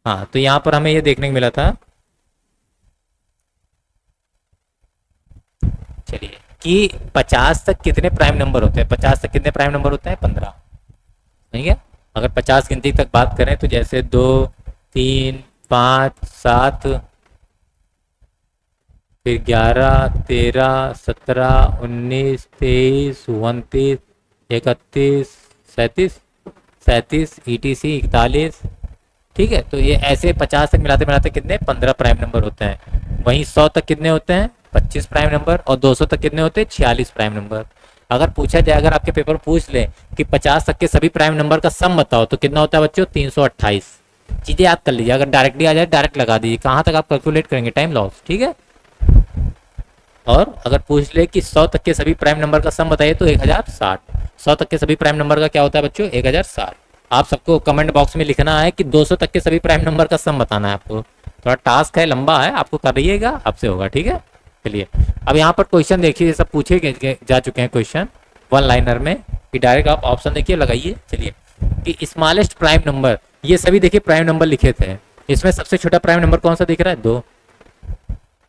हाँ, तो यहाँ पर हमें ये देखने को मिला था, चलिए, कि 50 तक कितने प्राइम नंबर होते हैं। 50 तक कितने प्राइम नंबर होते हैं, 15, ठीक है। अगर 50 गिनती तक बात करें तो जैसे 2, 3, 5, 7, फिर 11, 13, 17, 19, 23, 29, 31, 37, 37, ETC 41, ठीक है। तो ये ऐसे 50 तक मिलाते मिलाते कितने, 15 प्राइम नंबर होते हैं। वहीं 100 तक कितने होते हैं, 25 प्राइम नंबर। और 200 तक कितने होते हैं, 46 प्राइम नंबर। अगर पूछा जाए, अगर आपके पेपर पूछ ले कि 50 तक के सभी प्राइम नंबर का सम बताओ, तो कितना होता है बच्चों, 328। चीजें याद कर लीजिए, अगर डायरेक्टली आ जाए डायरेक्ट लगा दीजिए, कहाँ तक आप कैलकुलेट करेंगे, टाइम लॉस, ठीक है। और अगर पूछ ले कि 100 तक के सभी प्राइम नंबर का सम बताइए, तो 1060। 100 तक के सभी प्राइम नंबर का क्या होता है बच्चों, 1060। आप सबको कमेंट बॉक्स में लिखना है कि 200 तक के सभी प्राइम नंबर का सम बताना है आपको। थोड़ा टास्क है, लंबा है, आपको करिएगा, आपसे होगा, ठीक है। चलिए अब यहाँ पर क्वेश्चन देखिए, सब पूछे जा चुके हैं क्वेश्चन वन लाइनर में, कि डायरेक्ट आप ऑप्शन देखिए, लगाइए। चलिए, कि स्मॉलेस्ट प्राइम नंबर, ये सभी देखिए प्राइम नंबर लिखे थे। इसमें सबसे छोटा प्राइम नंबर कौन सा दिख रहा है, 2।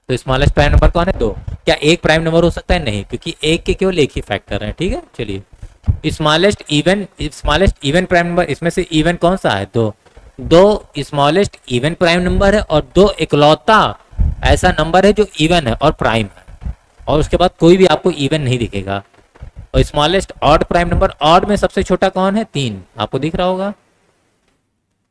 तो स्मॉलेस्ट प्राइम नंबर कौन है, 2। क्या एक प्राइम नंबर हो सकता है, नहीं, क्योंकि एक के केवल एक ही फैक्टर है, ठीक है। चलिए, स्मॉलेस्ट इवन प्राइम नंबर, इसमें से इवन कौन सा है, 2। दो स्मॉलेस्ट इवन प्राइम नंबर है, और 2 इकलौता ऐसा नंबर है जो इवन है और प्राइम है, और उसके बाद कोई भी आपको इवन नहीं दिखेगा। और smallest odd prime number, odd में सबसे छोटा कौन है, 3, आपको दिख रहा होगा।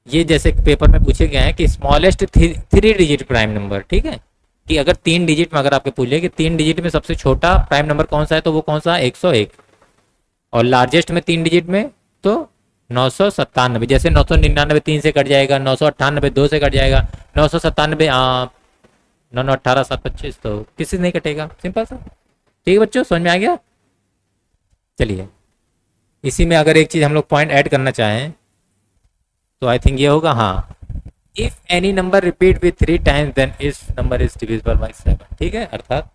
ये जैसे पेपर में पूछे गए हैं कि स्मॉलेस्ट 3 डिजिट प्राइम नंबर, ठीक है, कि अगर 3 डिजिट में, अगर आपके पूछे कि 3 डिजिट में सबसे छोटा प्राइम नंबर कौन सा है, तो वो कौन सा है, 101। और लार्जेस्ट में 3 डिजिट में तो 997। जैसे 999 3 से कट जाएगा, 998 2 से कट जाएगा, 997 9 9 18 7 25, तो किसी से नहीं कटेगा, सिंपल सा। ठीक है बच्चों, समझ में आ गया। चलिए, इसी में अगर एक चीज हम लोग पॉइंट ऐड करना चाहें तो आई थिंक ये होगा, हाँ, if any number repeat with 3 times then इस नंबर इज डिविजिबल बाय 7, ठीक है। अर्थात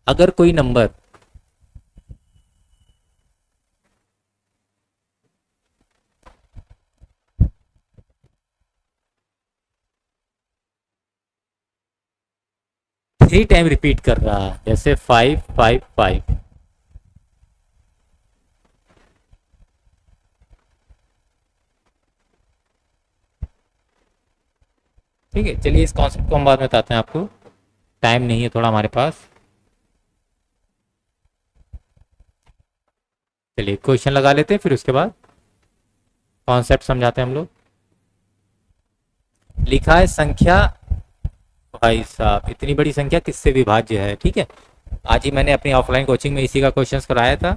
अगर कोई नंबर थ्री टाइम रिपीट कर रहा है, जैसे 555, ठीक है। चलिए इस कॉन्सेप्ट को हम बाद में बताते हैं आपको, टाइम नहीं है थोड़ा हमारे पास। चलिए क्वेश्चन लगा लेते हैं, फिर उसके बाद कॉन्सेप्ट समझाते हैं हम लोग। लिखा है संख्या, भाई साहब इतनी बड़ी संख्या किससे विभाज्य है, ठीक है। आज ही मैंने अपनी ऑफलाइन कोचिंग में इसी का क्वेश्चन कराया था।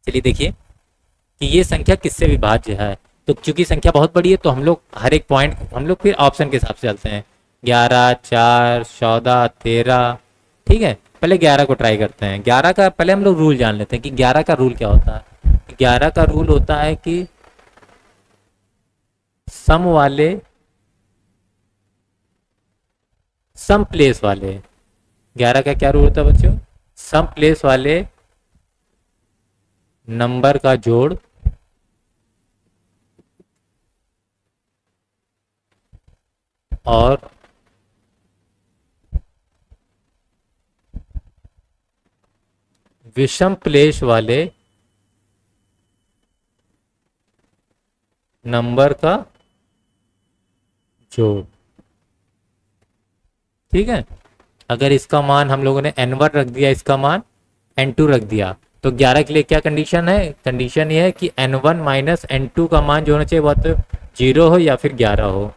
चलिए देखिए कि ये संख्या किससे विभाज्य है। तो क्योंकि संख्या बहुत बड़ी है, तो हम लोग हर एक पॉइंट हम लोग फिर ऑप्शन के हिसाब से चलते हैं। 11, 4, 14, 13, ठीक है। पहले 11 को ट्राई करते हैं। 11 का पहले हम लोग रूल जान लेते हैं कि 11 का रूल क्या होता है। 11 का रूल होता है कि सम वाले, सम प्लेस वाले, 11 का क्या रूल होता है बच्चों, सम प्लेस वाले नंबर का जोड़ और विषम प्लेस वाले नंबर का जोड़, ठीक है। अगर इसका मान हम लोगों ने n1 रख दिया, इसका मान n2 रख दिया, तो 11 के लिए क्या कंडीशन है, कंडीशन ये है कि n1 माइनस n2 का मान जो होना चाहिए वह तो 0 हो या फिर 11 हो।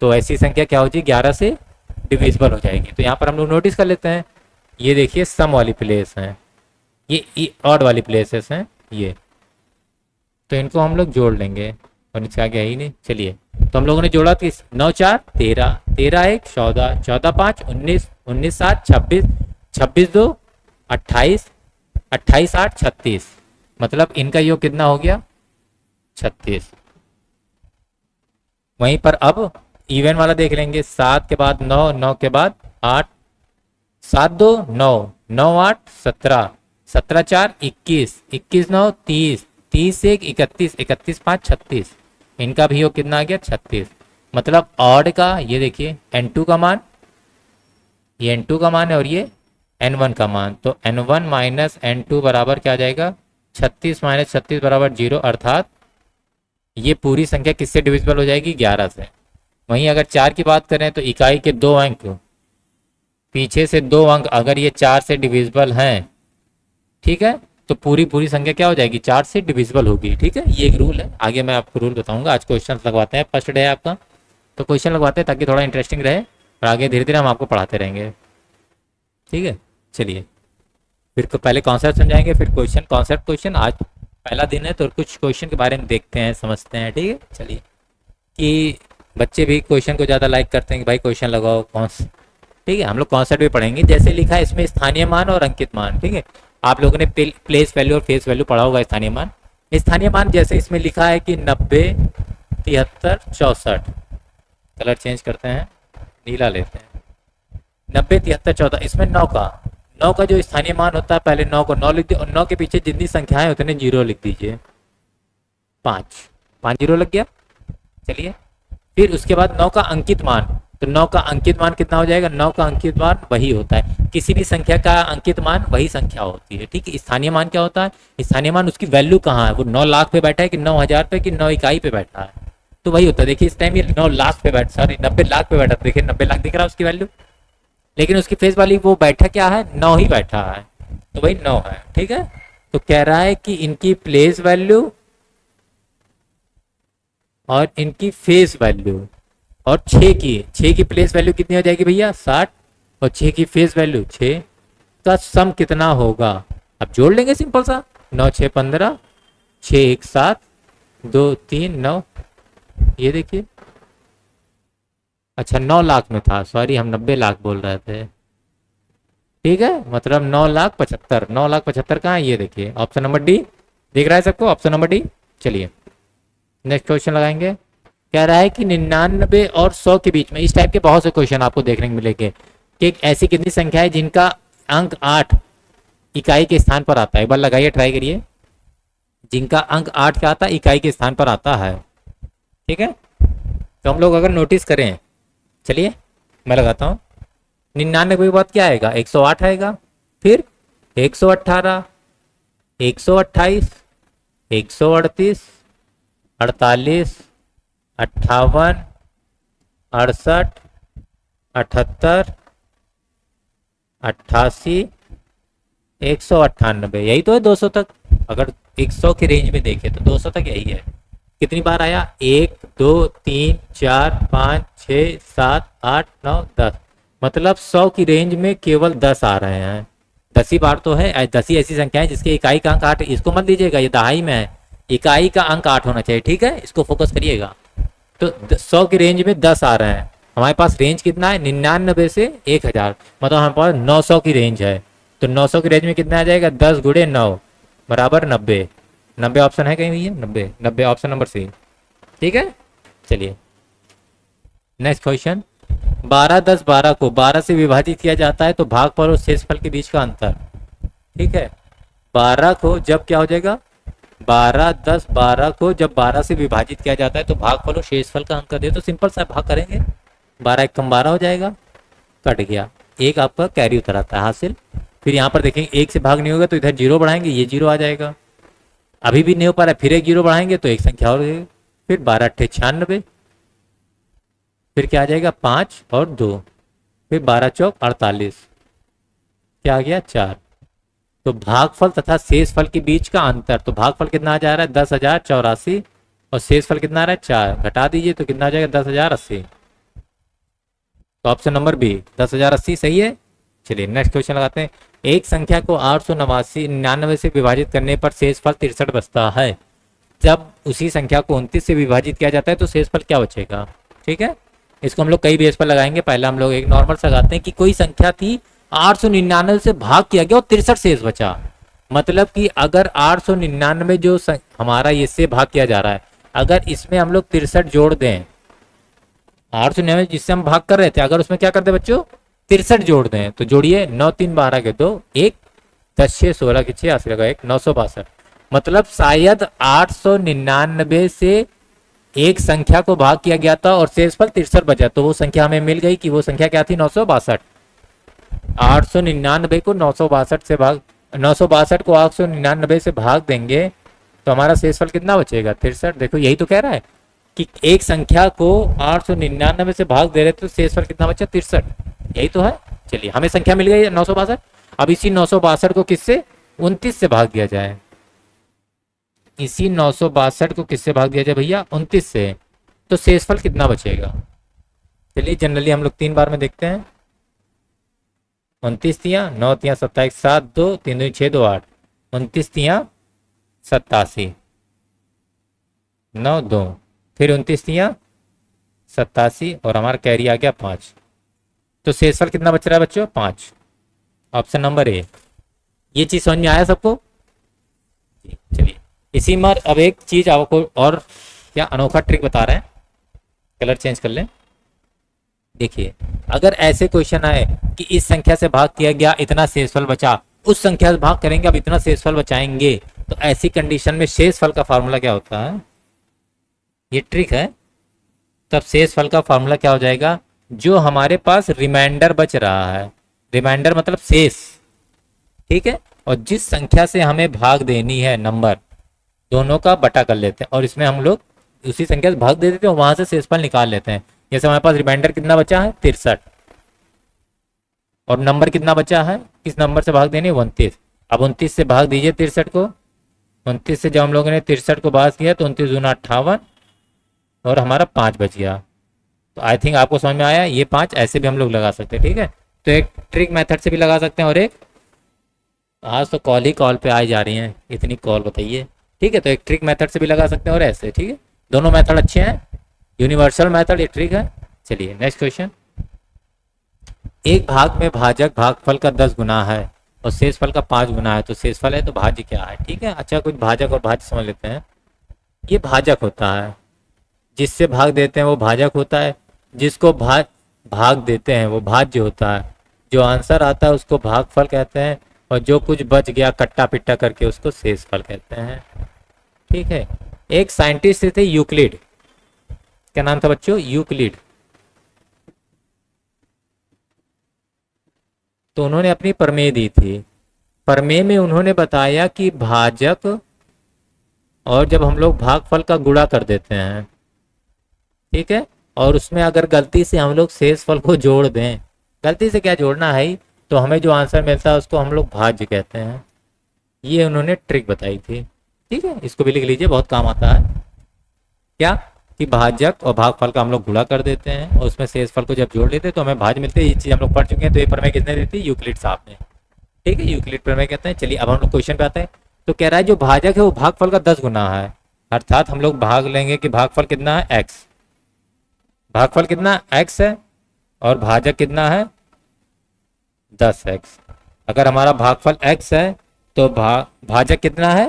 तो ऐसी संख्या क्या हो जाएगी, 11 से डिविजिबल हो जाएगी। तो यहाँ पर हम लोग नोटिस कर लेते हैं, ये देखिए सम वाली प्लेस हैं, ये ऑड वाली प्लेसेस हैं ये, तो इनको हम लोग जोड़ लेंगे, और नीचे आगे है ही नहीं। चलिए तो हम लोगों ने जोड़ा कि 9 4 13, 13 1 14, 14 5 19, 19 7 26, 26 2 28, 28 8 36, मतलब इनका योग कितना हो गया, 36। वहीं पर अब इवन वाला देख लेंगे। 7 के बाद 9, 9 के बाद 8, 7 2 9, 9 8 17, 17 4 21, 21 9 30, 30 1 31, 31 5 36। इनका भी योग कितना आ गया 36। मतलब ऑड का ये देखिए n2 का मान, ये n2 का मान है और ये n1 का मान, तो n1 माइनस n2 बराबर क्या आ जाएगा 36 माइनस 36 बराबर 0, अर्थात ये पूरी संख्या किससे डिविजिबल हो जाएगी 11 से। वहीं अगर 4 की बात करें तो इकाई के 2 अंक, पीछे से 2 अंक अगर ये 4 से डिविजिबल हैं, ठीक है, तो पूरी पूरी संख्या क्या हो जाएगी 4 से डिविजिबल होगी। ठीक है, ये एक रूल है, आगे मैं आपको रूल बताऊंगा। आज क्वेश्चन लगवाते हैं, फर्स्ट डे है आपका, तो क्वेश्चन लगवाते हैं ताकि थोड़ा इंटरेस्टिंग रहे और आगे धीरे धीरे हम आपको पढ़ाते रहेंगे। ठीक है, चलिए फिर पहले कॉन्सेप्ट समझाएंगे, फिर क्वेश्चन, कॉन्सेप्ट क्वेश्चन। आज पहला दिन है तो कुछ क्वेश्चन के बारे में देखते हैं, समझते हैं। ठीक है, चलिए, कि बच्चे भी क्वेश्चन को ज़्यादा लाइक करते हैं कि भाई क्वेश्चन लगाओ कौन। ठीक है, हम लोग कॉन्सेप्ट भी पढ़ेंगे। जैसे लिखा है इसमें स्थानीय मान और अंकित मान। ठीक है, आप लोगों ने प्लेस वैल्यू और फेस वैल्यू पढ़ा होगा। स्थानीय मान, स्थानीय मान जैसे इसमें लिखा है कि 90 73 64, कलर चेंज करते हैं, नीला लेते हैं, 90 73 14, इसमें 9 का जो स्थानीय मान होता है, पहले 9 को 9 लिख दिए और 9 के पीछे जितनी संख्याएं उतने जीरो लिख दीजिए। 5 जीरो लग गया। चलिए, फिर उसके बाद 9 का अंकित मान, तो 9 का अंकित मान कितना हो जाएगा, 9 का अंकित मान वही होता है, किसी भी संख्या का अंकित मान वही संख्या होती है। ठीक है, स्थानीय मान क्या होता है, स्थानीय मान उसकी वैल्यू कहाँ है, वो 9 लाख पे बैठा है कि 9,000 पे कि 9 इकाई पे बैठा है, तो वही होता है। देखिए इस टाइम ये 9 लाख पे बैठ, सॉरी 90 लाख पे बैठा, देखिए 90 लाख दिख रहा है उसकी वैल्यू, लेकिन उसकी फेस वाली वो बैठा क्या है 9 ही बैठा है, तो वही 9 है। ठीक है, तो कह रहा है कि इनकी प्लेस वैल्यू और इनकी फेस वैल्यू और 6 की प्लेस वैल्यू कितनी हो जाएगी भैया 60, और 6 की फेस वैल्यू 6 का सम कितना होगा। अब जोड़ लेंगे सिंपल सा, 9 6 15, 6 1 7, 2 3 9, ये देखिए, अच्छा 9 लाख में था, सॉरी हम 90 लाख बोल रहे थे। ठीक है, मतलब 9,75,000, 9,75,000 कहाँ है, ये देखिए ऑप्शन नंबर डी दिख रहा है सबको, ऑप्शन नंबर डी। चलिए नेक्स्ट क्वेश्चन लगाएंगे। कह रहा है कि 99 और 100 के बीच में, इस टाइप के बहुत से क्वेश्चन आपको देखने को मिलेंगे कि ऐसी कितनी संख्या है जिनका अंक 8 इकाई के स्थान पर आता है। एक बार लगाइए, ट्राई करिए, जिनका अंक 8 क्या आता है इकाई के स्थान पर आता है। ठीक है, तो हम लोग अगर नोटिस करें, चलिए मैं लगाता हूँ, 99 के बाद क्या आएगा 108 आएगा, फिर 118, 128, 138, 48, 58, 68, 78, 88, 198, यही तो है 200 तक। अगर 100 की रेंज में देखें तो 200 तक यही है। कितनी बार आया 1 2 3 4 5 6 7 8 9 10, मतलब 100 की रेंज में केवल 10 आ रहे हैं। 10 ही बार तो है, 10 ही ऐसी संख्या है जिसके इकाई का अंक 8, इसको मत लीजिएगा, ये दहाई में है, इकाई का अंक 8 होना चाहिए। ठीक है, इसको फोकस करिएगा। तो 100 की रेंज में 10 आ रहे हैं, हमारे पास रेंज कितना है 99 से 1000, मतलब हमारे पास 900 की रेंज है, तो 900 की रेंज में कितना आ जाएगा 10 गुणे 9 बराबर 90। 90 ऑप्शन है कहीं भैया, 90 ऑप्शन नंबर सी। ठीक है, चलिए नेक्स्ट क्वेश्चन। 12 10 12 को 12 से विभाजित किया जाता है तो भागफल और शेषफल के बीच का अंतर। ठीक है, 12 को जब क्या हो जाएगा 12 10 12 को जब 12 से विभाजित किया जाता है तो भागफल और शेषफल का अंतर दे, तो सिंपल सा भाग करेंगे, 12 1 कम 12 हो जाएगा, कट गया, एक आपका कैरी उतर आता है हासिल। फिर यहाँ पर देखेंगे 1 से भाग नहीं होगा तो इधर 0 बढ़ाएंगे, ये 0 आ जाएगा, अभी भी नहीं हो पा रहा है, फिर एक 0 बढ़ाएंगे तो एक संख्या और रहेगी, फिर 12 8 96, फिर क्या आ जाएगा 5 और 2, फिर 12 चौक 48, क्या आ गया 4। तो भागफल तथा शेषफल के बीच का अंतर, तो भागफल कितना आ जा रहा है 10,084 और शेषफल कितना आ रहा है 4, घटा दीजिए तो कितना आ जाएगा 10,080, तो ऑप्शन नंबर बी 10,080 सही है। चलिए नेक्स्ट क्वेश्चन लगाते हैं। एक संख्या को 899 से विभाजित करने पर शेषफल 63 बचता है, जब उसी संख्या को 29 से विभाजित किया जाता है तो शेषफल क्या बचेगा। ठीक है, इसको हम लोग कई बेस पर लगाएंगे। पहला हम लोग एक नॉर्मल से लगाते हैं कि कोई संख्या थी 899 से भाग किया गया और 63 शेष बचा, मतलब कि अगर 899 जो हमारा इससे भाग किया जा रहा है, अगर इसमें हम लोग 63 जोड़ दें 899 जिससे हम भाग कर रहे थे, अगर उसमें क्या करते बच्चों, 63 जोड़ दें तो जोड़िए, 9 3 12 के 2, 1 10 6 16 के 6 80 लगा 1, 962। मतलब शायद 899 से एक संख्या को भाग किया गया था और शेषफल 63 बचा, तो वो संख्या हमें मिल गई कि वो संख्या क्या थी, 962। 899 को 962 से भाग, 962 को 899 से भाग देंगे तो हमारा शेषफल कितना बचेगा, 63। देखो यही तो कह रहा है कि एक संख्या को 899 से भाग दे रहे तो शेषफल कितना बचा, 63। यही तो है। चलिए हमें संख्या मिल गई 962। अब इसी 962 को किससे, 29 से भाग दिया जाए। इसी 962 को किससे भाग दिया जाए भैया, 29 से, तो शेषफल कितना बचेगा। चलिए जनरली हम लोग 3 बार में देखते हैं। 29 तिया 9 तिया 27 7 2 3 2 6 2 8, 29 तिया 87 9 2, फिर 29 तिया 87 और हमारा कैरी आ गया 5, तो शेषफल कितना बच रहा है बच्चों, 5। Option number A. ये चीज समझ में आया सबको। चलिए इसी में अब एक चीज आपको और क्या अनोखा ट्रिक बता रहे हैं, कलर चेंज कर लें। देखिए अगर ऐसे क्वेश्चन आए कि इस संख्या से भाग किया गया इतना शेषफल बचा, उस संख्या से भाग करेंगे अब इतना शेषफल बचाएंगे, तो ऐसी कंडीशन में शेषफल का फॉर्मूला क्या होता है, ये ट्रिक है। तब शेषफल का फॉर्मूला क्या हो जाएगा, जो हमारे पास रिमाइंडर बच रहा है, रिमाइंडर मतलब शेष, ठीक है, और जिस संख्या से हमें भाग देनी है नंबर, दोनों का बटा कर लेते हैं और इसमें हम लोग उसी संख्या से भाग दे देते हैं और वहां से शेषफल निकाल लेते हैं। जैसे हमारे पास रिमाइंडर कितना बचा है, 63, और नंबर कितना बचा है, किस नंबर से भाग देनी है, 29। अब 29 से भाग दीजिए 63 को, 29 से जब हम लोगों ने 63 को भाग किया तो 29 दूना 58 और हमारा 5 बच गया। तो आई थिंक आपको समझ में आया, ये 5 ऐसे भी हम लोग लगा सकते हैं, ठीक है। तो एक ट्रिक मेथड से भी लगा सकते हैं और एक, आज तो कॉल ही कॉल पे आई जा रही हैं, इतनी कॉल बताइए, ठीक है। तो एक ट्रिक मेथड से भी लगा सकते हैं और ऐसे, ठीक है। दोनों मेथड अच्छे हैं, यूनिवर्सल मेथड ये ट्रिक है। चलिए नेक्स्ट क्वेश्चन। एक भाग में भाजक भागफल का 10 गुना है और शेषफल का 5 गुना है, तो शेषफल है तो भाज्य क्या है, ठीक है। अच्छा कुछ भाजक और भाज्य समझ लेते हैं। ये भाजक होता है, जिससे भाग देते हैं वो भाजक होता है, जिसको भाग देते हैं वो भाज्य होता है, जो आंसर आता है उसको भागफल कहते हैं, और जो कुछ बच गया कट्टा पिट्टा करके उसको शेषफल कहते हैं, ठीक है। एक साइंटिस्ट थे यूक्लिड, क्या नाम था बच्चों, यूक्लिड। तो उन्होंने अपनी प्रमेय दी थी, प्रमेय में उन्होंने बताया कि भाजक और जब हम लोग भागफल का गुणा कर देते हैं, ठीक है, और उसमें अगर गलती से हम लोग शेषफल को जोड़ दें, गलती से क्या जोड़ना है, तो हमें जो आंसर मिलता है उसको हम लोग भाज्य कहते हैं। ये उन्होंने ट्रिक बताई थी, ठीक है, इसको भी लिख लीजिए, बहुत काम आता है। क्या कि भाजक और भागफल का हम लोग गुणा कर देते हैं और उसमें शेषफल को जब जोड़ लेते हैं तो हमें भाज्य मिलते हैं। ये चीज हम लोग पढ़ चुके हैं। तो ये प्रमेय किसने दी थी, यूक्लिड साहब ने, ठीक है, यूक्लिड प्रमेय कहते हैं। चलिए अब हम लोग क्वेश्चन पे आते हैं। तो कह रहा है जो भाजक है वो भागफल का 10 गुना है, अर्थात हम लोग भाग लेंगे कि भागफल कितना है, एक्स, भागफल कितना एक्स है और भाजक कितना है 10x। अगर हमारा भागफल x है तो भाजक कितना है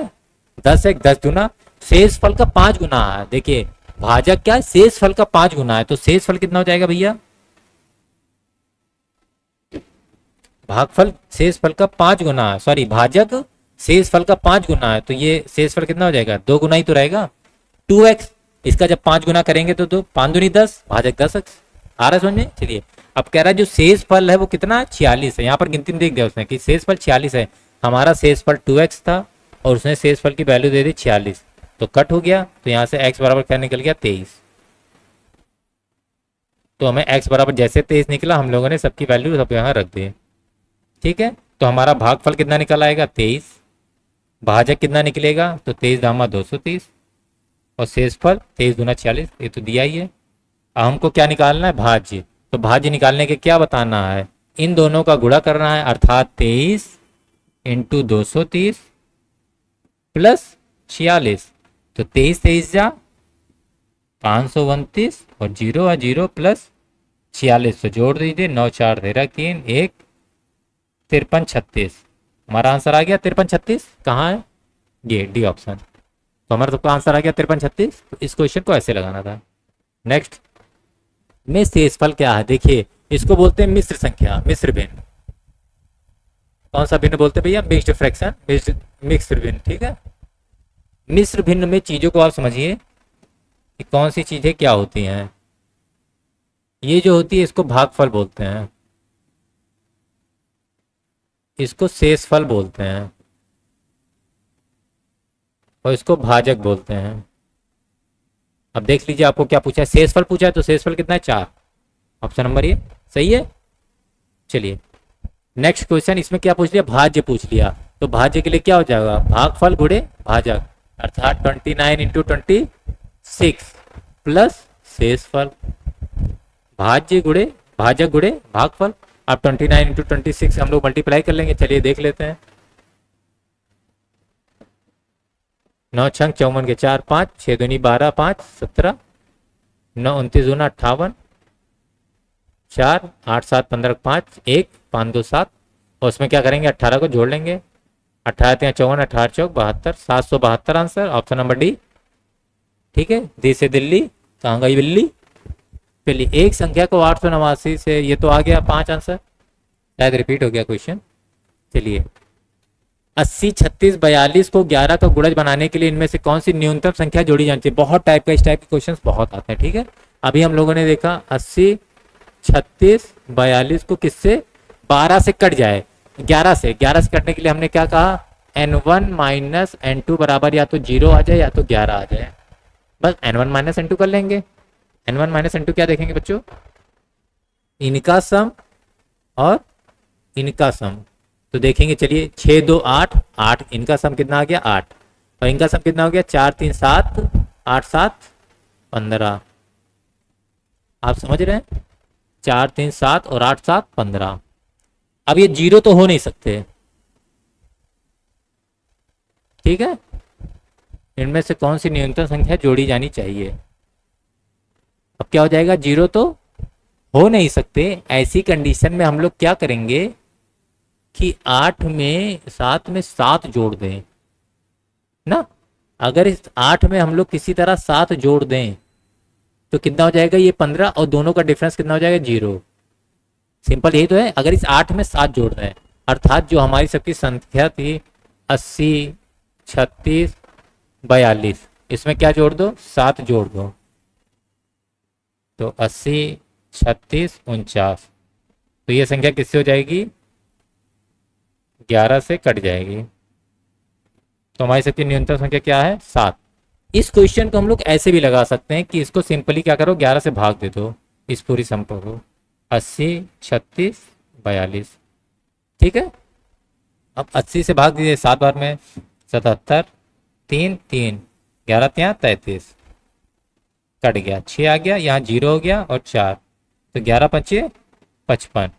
10x, 10 गुना शेषफल का 5 गुना है। देखिए भाजक क्या है, शेषफल का 5 गुना है, तो शेषफल कितना हो जाएगा भैया, भागफल शेषफल का 5 गुना है, सॉरी भाजक शेषफल का 5 गुना है, तो ये शेषफल कितना हो जाएगा, 2 गुना ही तो रहेगा, 2x। इसका जब 5 गुना करेंगे तो 5 दूनी 10, भाजक 10x। आ रहा है समझ में। चलिए अब कह रहा है जो शेषफल है वो कितना है, 46 है। यहाँ पर गिनती में देख दिया उसने कि शेषफल 46 है, हमारा शेषफल 2x था और उसने शेषफल की वैल्यू दे दी 46, तो कट हो गया, तो यहाँ से x बराबर क्या निकल गया, 23। तो हमें x बराबर जैसे 23 निकला, हम लोगों ने सबकी वैल्यू सब यहाँ रख दी, ठीक है। तो हमारा भागफल कितना निकल आएगा 23, भाजक कितना निकलेगा, तो 23 दामा 230 और शेषफल 23 दूना 46, ये तो दिया ही है। अब हमको क्या निकालना है, भाज्य। तो भाज्य निकालने के क्या बताना है, इन दोनों का गुणा करना है, अर्थात 23 इंटू 230 प्लस 46, तो 23 23 जा 529 और 0 है 0 प्लस 46, तो जोड़ दीजिए, 9 4 13 3 1 53 36। हमारा आंसर आ गया 53 36, कहाँ है, ये डी ऑप्शन। तो हमारा सबका आंसर आ गया 53 36। तो इस क्वेश्चन को ऐसे लगाना था। नेक्स्ट में शेषफल क्या है? देखिए, इसको बोलते हैं मिश्र संख्या, मिश्र भिन्न। कौन सा भिन्न बोलते हैं भैया? मिक्स्ड फ्रैक्शन, मिक्स्ड भिन्न, ठीक है। मिश्र भिन्न में चीजों को आप समझिए कि कौन सी चीजें क्या होती हैं। ये जो होती है इसको भागफल बोलते हैं, इसको शेषफल बोलते हैं, और इसको भाजक बोलते हैं। अब देख लीजिए आपको क्या पूछा है, शेषफल पूछा है, तो शेषफल कितना है? 4। ऑप्शन नंबर ये सही है। चलिए नेक्स्ट क्वेश्चन, इसमें क्या पूछ लिया? भाज्य पूछ लिया। तो भाज्य के लिए क्या हो जाएगा? भागफल गुणे भाजक, अर्थात 29 इंटू 26 प्लस शेषफल। भाज्य गुणे भाजक गुणे भागफल। अब 29 इंटू 26 हम लोग मल्टीप्लाई कर लेंगे। चलिए देख लेते हैं। 9 छंग 54 के 4 5, 6 दूनी 12 5 17, 9 29 दूना 58, 4 8 7 15 5 1 5 2 7, और उसमें क्या करेंगे? 18 को जोड़ लेंगे। 18 3 54, 18 चौक 72, 772 आंसर, ऑप्शन नंबर डी। ठीक है, दी से दिल्ली, कहाँ गई बिल्ली? चलिए, एक संख्या को 889 से, ये तो आ गया 5 आंसर, शायद रिपीट हो गया क्वेश्चन। चलिए, 80 36 42 को 11 का गुणज बनाने के लिए इनमें से कौन सी न्यूनतम संख्या जोड़ी जानी चाहिए? बहुत टाइप का, इस टाइप के क्वेश्चन बहुत आते हैं, ठीक है। अभी हम लोगों ने देखा 80 36 42 को किससे? 12 से कट जाए, 11 से। 11 से कटने के लिए हमने क्या कहा? n1 माइनस n2 बराबर या तो 0 आ जाए या तो 11 आ जाए। बस n1 माइनस n2 कर लेंगे। n1 माइनस n2 क्या देखेंगे बच्चों? इनका सम और इनका सम। तो देखेंगे, चलिए 6 2 8 8, इनका सम कितना आ गया? 8, और इनका सम कितना हो गया? 4 3 7 8 7 15। आप समझ रहे हैं? 4 3 7 और 8 7 15। अब ये 0 तो हो नहीं सकते, ठीक है। इनमें से कौन सी न्यूनतम संख्या जोड़ी जानी चाहिए? अब क्या हो जाएगा? 0 तो हो नहीं सकते। ऐसी कंडीशन में हम लोग क्या करेंगे कि 8 में 7 में 7 जोड़ दें ना। अगर इस 8 में हम लोग किसी तरह 7 जोड़ दें तो कितना हो जाएगा? ये 15, और दोनों का डिफरेंस कितना हो जाएगा? 0। सिंपल यही तो है। अगर इस 8 में 7 जोड़ रहे हैं, अर्थात जो हमारी सबकी संख्या थी 80 36 42, इसमें क्या जोड़ दो? 7 जोड़ दो, तो 80 36 49, तो ये संख्या किससे हो जाएगी? 11 से कट जाएगी। तो हमारी सबकी न्यूनतम संख्या क्या है? 7। इस क्वेश्चन को हम लोग ऐसे भी लगा सकते हैं कि इसको सिंपली क्या करो? 11 से भाग दे दो इस पूरी संख्या को, 80 36 42, ठीक है। अब 80 से भाग दीजिए 7 बार में, 77 3 3, 11 3 33, कट गया, 6 आ गया, यहाँ 0 हो गया और 4, तो 11 5 55,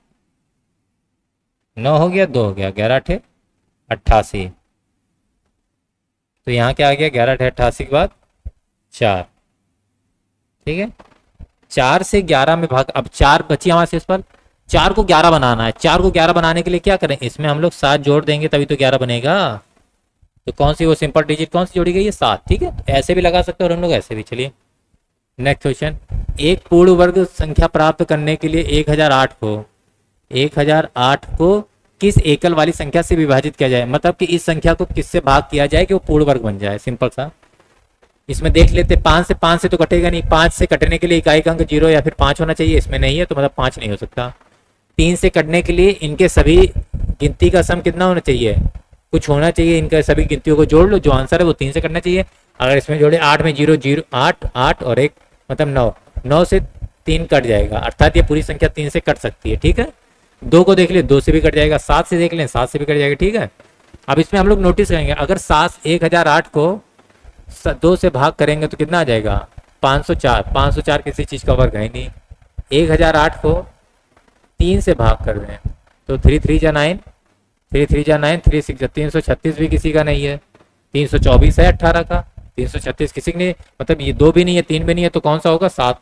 9 हो गया, 2 हो गया, 11 8 88, तो यहाँ क्या आ गया? 11 8 88 के बाद 4, ठीक है। 4 से 11 में भाग, अब 4 बची हमारे शेष पर। 4 को 11 बनाना है। 4 को 11 बनाने के लिए क्या करें? इसमें हम लोग 7 जोड़ देंगे तभी तो 11 बनेगा। तो कौन सी वो सिंपल डिजिट कौन सी जोड़ी गई है? 7, ठीक है। तो ऐसे भी लगा सकते हैं और हम लोग ऐसे भी। चलिए नेक्स्ट क्वेश्चन, एक पूर्ण वर्ग संख्या प्राप्त करने के लिए 1008 को किस एकल वाली संख्या से विभाजित किया जाए? मतलब कि इस संख्या को किससे भाग किया जाए कि वो पूर्ण वर्ग बन जाए? सिंपल सा। इसमें देख लेते, 5 से तो कटेगा नहीं। 5 से कटने के लिए इकाई का अंक 0 या फिर 5 होना चाहिए, इसमें नहीं है तो मतलब 5 नहीं हो सकता। 3 से कटने के लिए इनके सभी गिनती का सम कितना होना चाहिए? कुछ होना चाहिए। इनका सभी गिनतियों को जोड़ लो, जो आंसर है वो 3 से कटना चाहिए। अगर इसमें जोड़े 8 में 0 0 8 8 और 1 मतलब 9, 9 से 3 कट जाएगा, अर्थात ये पूरी संख्या 3 से कट सकती है, ठीक है। 2 को देख ले, 2 से भी कट जाएगा। 7 से देख लें, 7 से भी कट जाएगा, ठीक है। अब इसमें हम लोग नोटिस करेंगे, अगर 1008 को 2 से भाग करेंगे तो कितना आ जाएगा? 504। 504 किसी चीज़ का वर्ग है नहीं। 1008 को 3 से भाग कर दें तो 3 3 जा 9, 3 3 जा 9, 3 6 336 भी किसी का नहीं है। 324 है 18 का, 336 किसी का नहीं। मतलब ये 2 भी नहीं है, 3 भी नहीं है, तो कौन सा होगा? 7।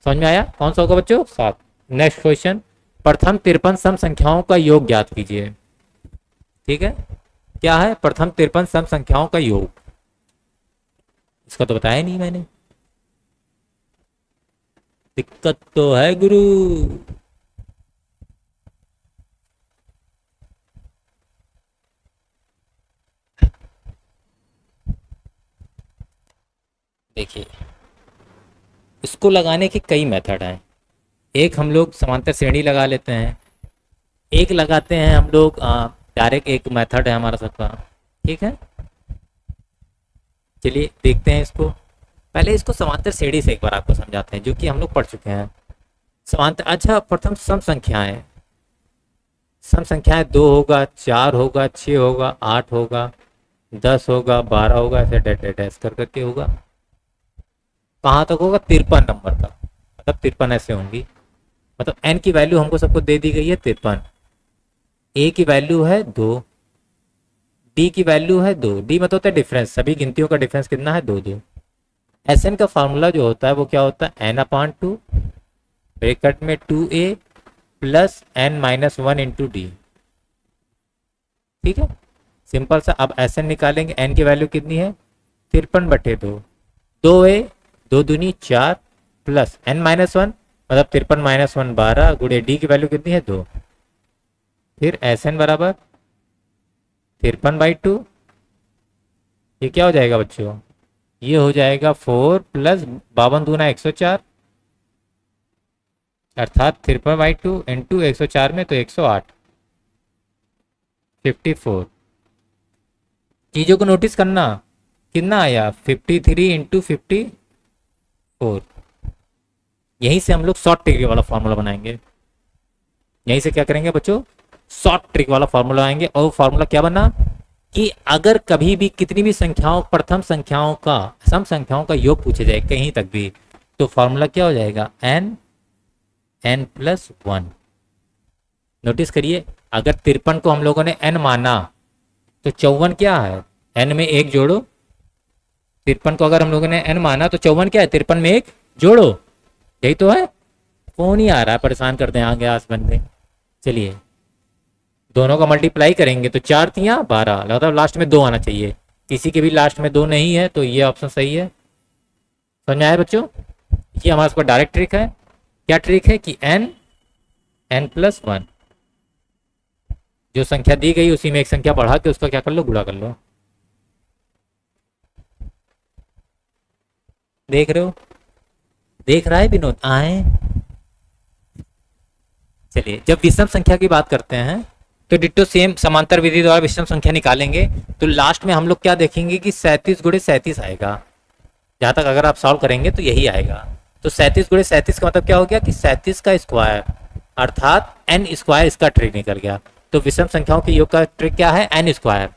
समझ में आया? कौन सा होगा बच्चों? 7। नेक्स्ट क्वेश्चन, प्रथम 53 सम संख्याओं का योग ज्ञात कीजिए। ठीक है, क्या है? प्रथम 53 सम संख्याओं का योग। इसका तो बताया नहीं मैंने। दिक्कत तो है गुरु। देखिए, इसको लगाने के कई मेथड हैं। एक हम लोग समांतर श्रेणी लगा लेते हैं, एक लगाते हैं हम लोग डायरेक्ट, एक मेथड है हमारा सबका। ठीक है, चलिए देखते हैं इसको। पहले इसको समांतर श्रेणी से एक बार आपको समझाते हैं, जो कि हम लोग पढ़ चुके हैं। समांतर, अच्छा प्रथम सम संख्याएं। सम संख्याएं 2 होगा, 4 होगा, 6 होगा, 8 होगा, 10 होगा, 12 होगा, ऐसे डैश डैश डैश कर करके होगा। कहाँ तक होगा? 53 नंबर तक, मतलब 53 ऐसे होंगी। मतलब एन की वैल्यू हमको सबको दे दी गई है 53। ए की वैल्यू है 2, डी की वैल्यू है 2। डी मतलब होता है डिफरेंस, सभी गिनतियों का डिफरेंस कितना है? 2 2। एस एन का फार्मूला जो होता है वो क्या होता है? एन अपान 2 ब्रैकेट में 2a plus n minus 1 into d. ठीक है, सिंपल सा। अब एस एन निकालेंगे, एन की वैल्यू कितनी है? 53/2। 2a, 2 दूनी 4 प्लस एन माइनस 1 मतलब 53 माइनस 1 12 गुड़े डी की वैल्यू कितनी है? 2। फिर एस एन बराबर 53/2। ये क्या हो जाएगा बच्चों? ये हो जाएगा 4 प्लस 52 दूना 104, अर्थात 53/2 इंटू 104 में तो 108, 54। चीजों को नोटिस करना, कितना आया? 53 इंटू 54। यहीं से हम लोग शॉर्ट ट्रिक वाला फॉर्मूला बनाएंगे। यहीं से क्या करेंगे बच्चों? शॉर्ट ट्रिक वाला फॉर्मूला आएंगे। और फॉर्मूला क्या बना कि अगर कभी भी कितनी भी संख्याओं, प्रथम संख्याओं का, सम संख्याओं का योग पूछे जाए कहीं तक भी, तो फॉर्मूला क्या हो जाएगा? N, N plus 1। नोटिस करिए, अगर 53 को हम लोगों ने एन माना तो 54 क्या है? एन में एक जोड़ो। 53 को अगर हम लोगों ने एन माना तो 54 क्या है? 53 में एक जोड़ो। यही तो है। फोन ही आ रहा है, परेशान करते हैं आगे आस बंदे। चलिए, दोनों का मल्टीप्लाई करेंगे तो 4 तियां 12, मतलब लास्ट में 2 आना चाहिए। किसी के भी लास्ट में 2 नहीं है तो ये ऑप्शन सही है। समझ में आया बच्चों? ये हमारे पास डायरेक्ट ट्रिक है। क्या ट्रिक है कि एन, एन प्लस 1, जो संख्या दी गई उसी में एक संख्या बढ़ा के उसका क्या कर लो? गुणा कर लो। देख रहे हो? देख रहा है विनोद? आए। चलिए, जब विषम संख्या की बात करते हैं तो डिट्टो सेम समांतर विधि द्वारा विषम संख्या निकालेंगे तो लास्ट में हम लोग क्या देखेंगे कि 37 गुणे 37 आएगा। जहां तक अगर आप सॉल्व करेंगे तो यही आएगा। तो 37 गुणे 37 का मतलब क्या हो गया कि 37 का स्क्वायर, अर्थात एन स्क्वायर। इसका ट्रिक निकल गया। तो विषम संख्याओं के योग का ट्रिक क्या है? N square.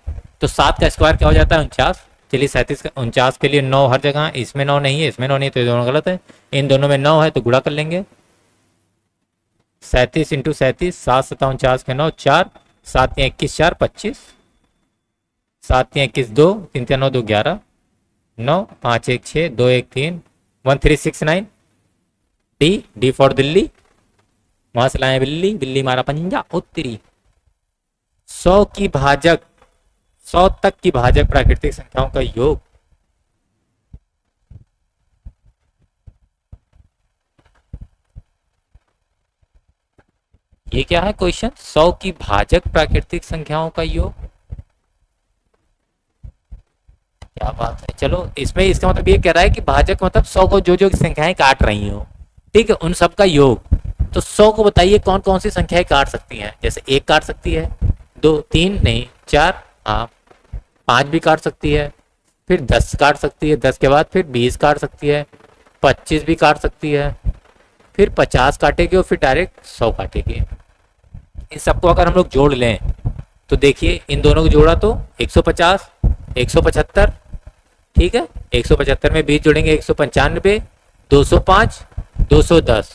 तो 7 का स्क्वायर क्या हो जाता है? 49। चलिए, 37 का 49 के लिए 9 हर जगह, इसमें 9 नहीं है, इसमें 9 नहीं है, तो ये दोनों गलत है। इन दोनों में 9 है तो गुणा कर लेंगे। 37 इंटू 37, 7 7 49 के 9, 4 7 या 21 4 25, 7 या 21 2, 3 3 9 2 11, 9 5 1 6 2 1 3, 1 3 6 9। D, D for Delhi. वहां से लाए बिल्ली, बिल्ली मारा पंजा उत्तरी। 100 की भाजक, 100 तक की भाजक प्राकृतिक संख्याओं का योग। ये क्या है क्वेश्चन? 100 की भाजक प्राकृतिक संख्याओं का योग। क्या बात है। चलो, इसमें इसका मतलब ये कह रहा है कि भाजक मतलब 100 को जो जो संख्याएं काट रही हो, ठीक है, उन सब का योग। तो 100 को बताइए कौन कौन सी संख्याएं काट सकती हैं? जैसे 1 काट सकती है, 2 3 नहीं 4, हाँ 5 भी काट सकती है, फिर 10 काट सकती है, 10 के बाद फिर 20 काट सकती है, 25 भी काट सकती है, फिर 50 काटेगी और फिर डायरेक्ट 100 काटेगी। इन सबको अगर हम लोग जोड़ लें तो देखिए, इन दोनों को जोड़ा तो 150, 175, ठीक है। 175 में 20 जोड़ेंगे 195, 205, 210,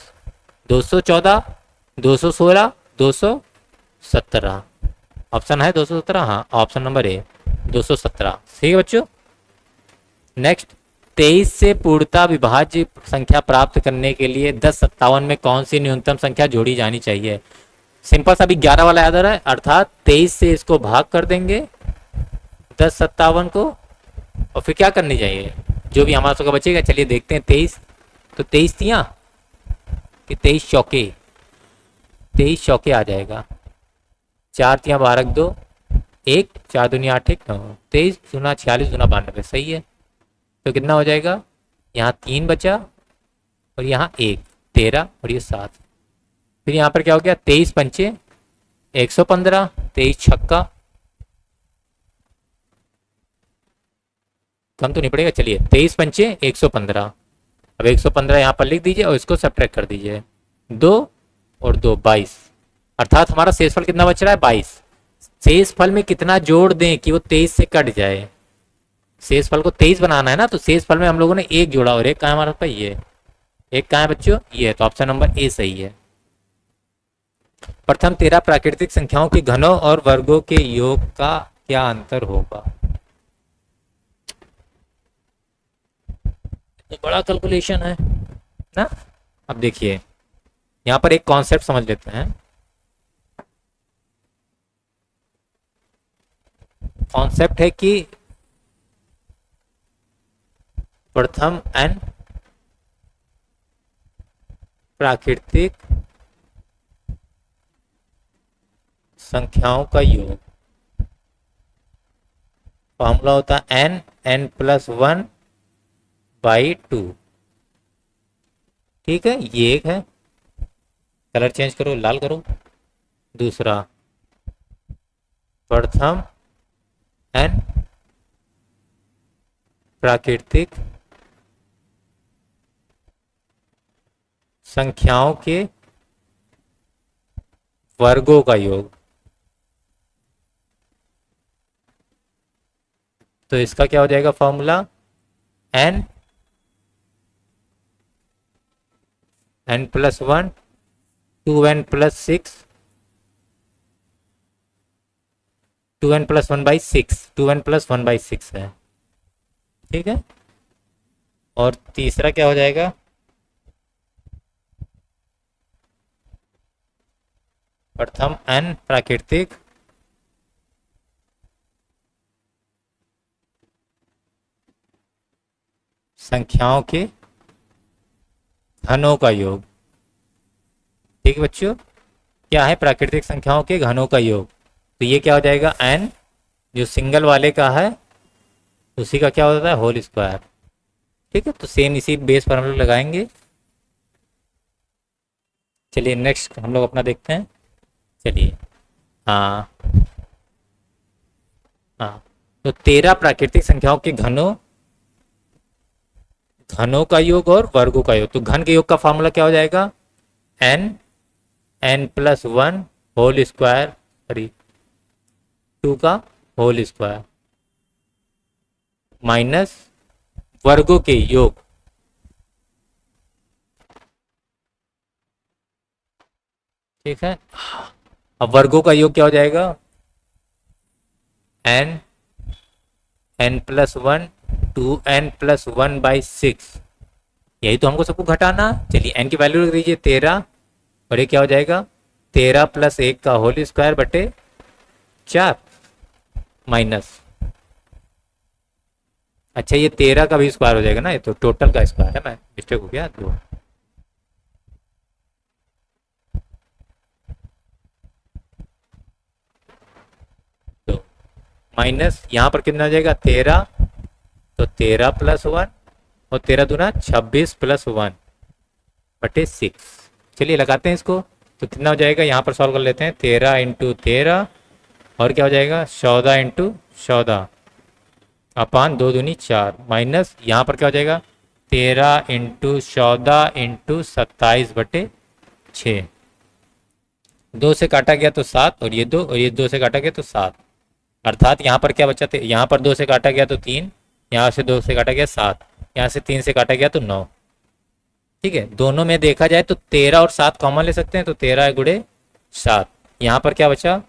214, 216, 217। ऑप्शन है 217, हाँ ऑप्शन नंबर ए 217। ठीक है बच्चों। नेक्स्ट, 23 से पूर्णता विभाज्य संख्या प्राप्त करने के लिए 1057 में कौन सी न्यूनतम संख्या जोड़ी जानी चाहिए? सिंपल सा, अभी 11 वाला याद आ रहा है, अर्थात 23 से इसको भाग कर देंगे 1057 को, और फिर क्या करनी चाहिए? जो भी हमारा सबका बचेगा। चलिए देखते हैं। 23, तो 23 तियां कि 23 चौके आ जाएगा। 4 तिया 12 2 1 4 दूनी 8 1 9 23 दूना 46 दूना 92 सही है। तो कितना हो जाएगा, यहाँ 3 बचा और यहाँ 1 13 और ये 7। फिर यहाँ पर क्या हो गया, 23 पंचे 115, 23 छक्का, कम तो नहीं पड़ेगा, चलिए 23 पंचे 115। अब 115 यहाँ पर लिख दीजिए और इसको सब्ट्रैक्ट कर दीजिए, 2 और 2 22, अर्थात हमारा शेषफल कितना बच रहा है 22। शेषफल में कितना जोड़ दें कि वो 23 से कट जाए, शेषफल को 23 बनाना है ना, तो शेषफल में हम लोगों ने 1 जोड़ा और 1 कहाँ है हमारे पास, ये 1 कहाँ है बच्चों, ये है। तो ऑप्शन नंबर ए सही है। प्रथम 13 प्राकृतिक संख्याओं के घनों और वर्गों के योग का क्या अंतर होगा। तो बड़ा कैलकुलेशन है ना। अब देखिए यहां पर एक कॉन्सेप्ट समझ लेते हैं। कॉन्सेप्ट है कि प्रथम n प्राकृतिक संख्याओं का योग, फॉर्मूला होता है n n+1 बाई 2। ठीक है, ये एक है, कलर चेंज करो, लाल करो। दूसरा प्रथम n प्राकृतिक संख्याओं के वर्गों का योग। तो इसका क्या हो जाएगा formula, n n+1 2n+6 2n+1/6 2n+1/6 है। ठीक है, और तीसरा क्या हो जाएगा, प्रथम n प्राकृतिक संख्याओं के घनों का योग। ठीक है बच्चों, क्या है, प्राकृतिक संख्याओं के घनों का योग। तो ये क्या हो जाएगा, n जो सिंगल वाले का है उसी का क्या होता है होल स्क्वायर। ठीक है, तो सेम इसी बेस पर हम लोग लगाएंगे। चलिए नेक्स्ट हम लोग अपना देखते हैं। चलिए हाँ हाँ, तो 13 प्राकृतिक संख्याओं के घनों का योग और वर्गों का योग। तो घन के योग का फॉर्मूला क्या हो जाएगा, n n+1 होल स्क्वायर 2 का होल स्क्वायर माइनस वर्गों के योग। ठीक है, अब वर्गों का योग क्या हो जाएगा, n n+1 2n+1/6। यही तो हमको सबको घटाना। चलिए n की वैल्यू रख दीजिए 13 और ये क्या हो जाएगा 13 + 1 का होल स्क्वायर बटे 4 माइनस, अच्छा ये 13 का भी स्क्वायर हो जाएगा ना, ये तो टोटल का स्क्वायर है, मैं मिस्टेक हो गया 2। तो माइनस यहाँ पर कितना हो जाएगा 13, तो 13+1 और 13 दूना 26 + 1 बटे 6। चलिए लगाते हैं इसको, तो कितना हो जाएगा, यहाँ पर सॉल्व कर लेते हैं, 13 × 13 और क्या हो जाएगा 14 × 14 अपान 2 दूनी 4 माइनस यहाँ पर क्या हो जाएगा 13 × 14 × 27 बटे 6। 2 से काटा गया तो 7 और ये 2 और ये 2 से काटा गया तो 7, अर्थात यहाँ पर क्या बचा, यहाँ पर 2 से काटा गया तो 3, यहाँ से 2 से काटा गया 7, यहाँ से 3 से काटा गया तो 9। ठीक है, दोनों में देखा जाए तो 13 और 7 कॉमन ले सकते हैं, तो 13 × 7, यहाँ पर क्या बचा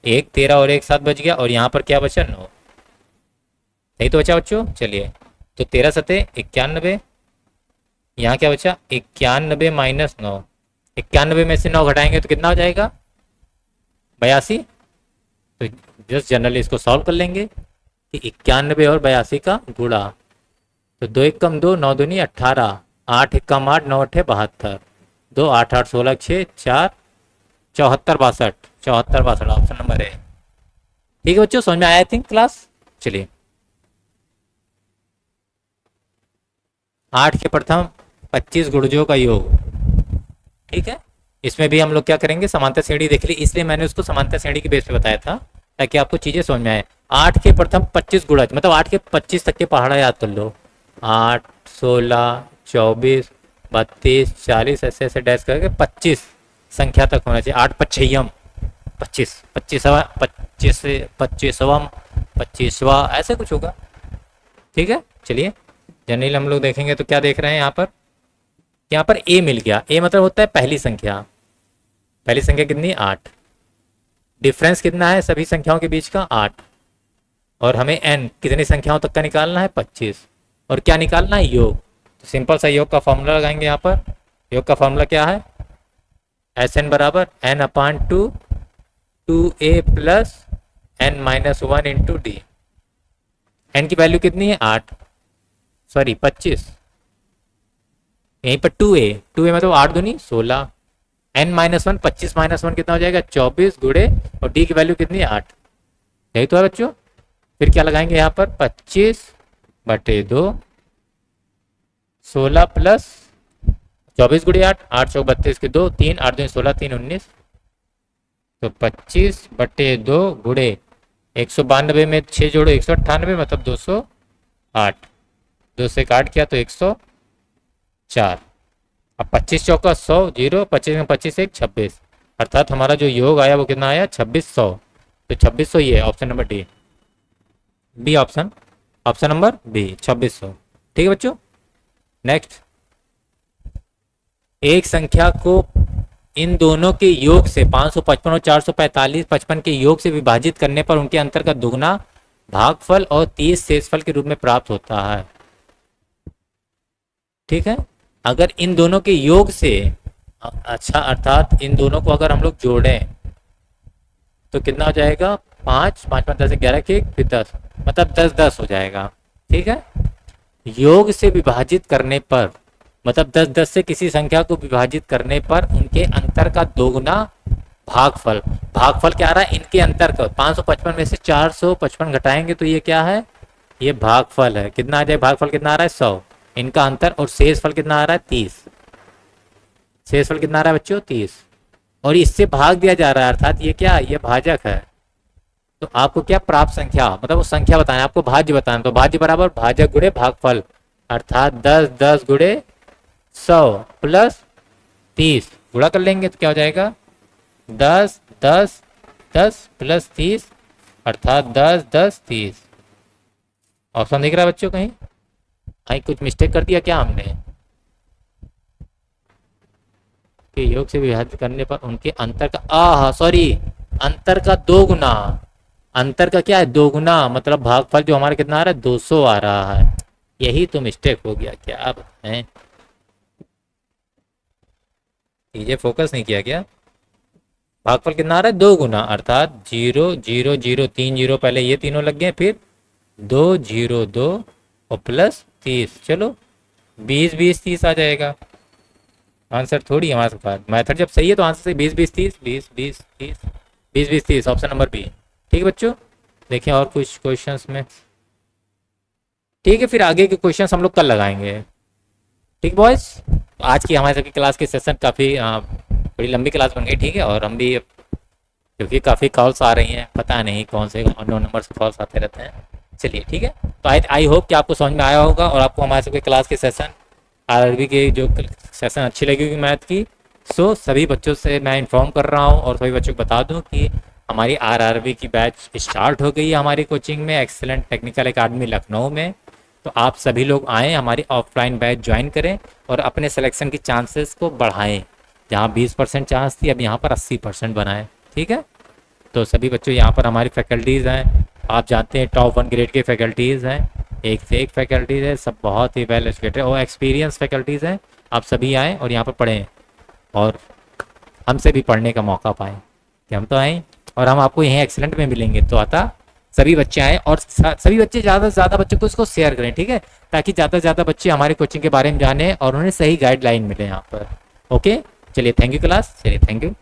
1 13 और 1 7 बच गया, और यहाँ पर क्या बचा 9। सही तो बचा बच्चों। चलिए तो 13 सते 91, यहाँ क्या बचा 91 - 9, 91 में से 9 घटाएंगे तो कितना हो जाएगा 82। तो जस्ट जनरली इसको सॉल्व कर लेंगे कि 91 और 82 का गुणा, तो 2 × 1 = 2 9 दूनी 18, 8 × 1 = 8 9 8 72, दो, आठ आठ 16, छः चार, 74 62, 74 62 ऑप्शन नंबर है। ठीक है बच्चों, समझ में आया आई थिंक क्लास। चलिए, 8 के प्रथम 25 गुणजों का योग। ठीक है, इसमें भी हम लोग क्या करेंगे, समांतर श्रेणी देख ली, इसलिए मैंने उसको समांतर श्रेणी के बेस पे बताया था ताकि आपको चीजें समझ में आए। 8 के प्रथम 25 गुणज मतलब 8 के 25 तक के पहाड़ा याद कर लो। 8 16 24 32 40 ऐसे ऐसे डैश करके 25 संख्या तक होना चाहिए। 8 पच्छयम 25, 25वां 25वां ऐसे कुछ होगा। ठीक है, चलिए जनरली हम लोग देखेंगे तो क्या देख रहे हैं यहाँ पर, यहाँ पर ए मिल गया। ए मतलब होता है पहली संख्या। पहली संख्या कितनी, 8। डिफरेंस कितना है सभी संख्याओं के बीच का, 8। और हमें एन कितनी संख्याओं तक का निकालना है, 25। और क्या निकालना है, योग। तो सिंपल सा योग का फॉर्मूला लगाएंगे यहाँ पर। योग का फॉर्मूला क्या है, एस एन बराबर n upon two 2a plus n minus 1 into d. N की वैल्यू कितनी है, 8 सॉरी 25। यहीं पर 2a मतलब 8 दूनी 16, एन माइनस 1 25 माइनस 1 कितना हो जाएगा, 24 गुड़े, और डी की वैल्यू कितनी है, 8। यही तो है बच्चों। फिर क्या लगाएंगे यहाँ पर, 25/2, 16 प्लस 24 गुड़े 8, 8 चौक 32 के 2, 3 8 2 16, 3 19, तो 25/2 गुड़े 192 में 6 जोड़ो 198 मतलब 208। 2 से काट किया तो 104। अब 25 चौका 100, 0 25 में 25 1 26, अर्थात हमारा जो योग आया वो कितना आया, 2600। तो 2600 ये है option number d, b option, option number b 2600। ठीक है बच्चों, नेक्स्ट। एक संख्या को इन दोनों के योग से 555 और 445 55 के योग से विभाजित करने पर उनके अंतर का दुगना भागफल और 30 शेषफल के रूप में प्राप्त होता है। ठीक है, अगर इन दोनों के योग से, अच्छा अर्थात इन दोनों को अगर हम लोग जोड़ें तो कितना हो जाएगा, 5 5 5 10 11 के फिर 10 मतलब 10 10 हो जाएगा। ठीक है, योग से विभाजित करने पर मतलब 10 10 से किसी संख्या को विभाजित करने पर उनके अंतर का दोगुना भागफल। भागफल क्या आ रहा है, इनके अंतर का 555 में से 455 घटाएंगे तो ये क्या है, ये भागफल है। कितना आ जाए, भागफल कितना आ रहा है, 100। इनका अंतर, और शेषफल कितना आ रहा है, 30। शेषफल कितना आ रहा है बच्चों, 30। और इससे भाग दिया जा रहा है, अर्थात ये क्या, ये भाजक है। तो आपको क्या प्राप्त संख्या मतलब वो संख्या बताना, आपको भाज्य बताना। तो भाज्य बराबर भाजक गुणे भागफल, अर्थात 10 10 गुणे 100 प्लस 30 गुणा कर लेंगे तो क्या हो जाएगा, 10 10 10 प्लस 30 अर्थात 10 10 30। ऑप्शन दिख रहा है बच्चों कहीं, कहीं कुछ मिस्टेक कर दिया क्या हमने, के योग से विभाजित करने पर उनके अंतर का सॉरी अंतर का दो गुना, अंतर का क्या है, दो गुना मतलब भागफल जो हमारा कितना आ रहा है, 200 आ रहा है। यही तो मिस्टेक हो गया, क्या बताएं, ये फोकस नहीं किया क्या। भागफल कितना आ रहा है, 2 गुना, अर्थात 0 0 0 3 0 पहले ये तीनों लग गए, फिर 2 0 2 और प्लस 30, चलो 20 20 30 आ जाएगा। आंसर थोड़ी हमारे पास, मैथड जब सही है तो आंसर से 20 20 30 20 20 30 20 20 30 ऑप्शन नंबर बी। ठीक है बच्चों, देखिए और कुछ क्वेश्चंस में। ठीक है, फिर आगे के क्वेश्चंस हम लोग कल लगाएंगे। ठीक बॉयज, आज की हमारे सबकी क्लास की सेशन काफ़ी बड़ी लंबी क्लास बन गई। ठीक है, और हम भी क्योंकि काफ़ी कॉल्स आ रही हैं, पता नहीं कौन से अननोन नंबर से कॉल्स आते रहते हैं। चलिए ठीक है, तो आई होप कि आपको समझ में आया होगा और आपको हमारे सबके क्लास की सेशन आरआरबी की जो सेशन अच्छी लगी होगी मैथ की। सो सभी बच्चों से मैं इन्फॉर्म कर रहा हूँ और सभी बच्चों को बता दूँ कि हमारी आरआरबी की बैच स्टार्ट हो गई है हमारी कोचिंग में, एक्सेलेंट टेक्निकल एकेडमी लखनऊ में। तो आप सभी लोग आएँ, हमारी ऑफलाइन बैच ज्वाइन करें और अपने सिलेक्शन की चांसेस को बढ़ाएं। जहाँ 20% चांस थी अब यहाँ पर 80% बनाएं। ठीक है, तो सभी बच्चों यहाँ पर हमारी फैकल्टीज़ हैं, आप जानते हैं टॉप 1 ग्रेड के फैकल्टीज़ हैं, एक से एक फैकल्टीज़ है, सब बहुत ही वेल एजुकेटेड और एक्सपीरियंस फैकल्टीज़ हैं। आप सभी आएँ और यहाँ पर पढ़ें और हमसे भी पढ़ने का मौका पाएँ कि हम तो आएँ और हम आपको यहीं एक्सेलेंट में मिलेंगे। तो आता सभी बच्चे आएँ और सभी बच्चे ज़्यादा से ज़्यादा बच्चों को इसको शेयर करें। ठीक है, ताकि ज़्यादा से ज़्यादा बच्चे हमारे कोचिंग के बारे में जानें और उन्हें सही गाइडलाइन मिले यहाँ पर। ओके, चलिए थैंक यू क्लास, चलिए थैंक यू।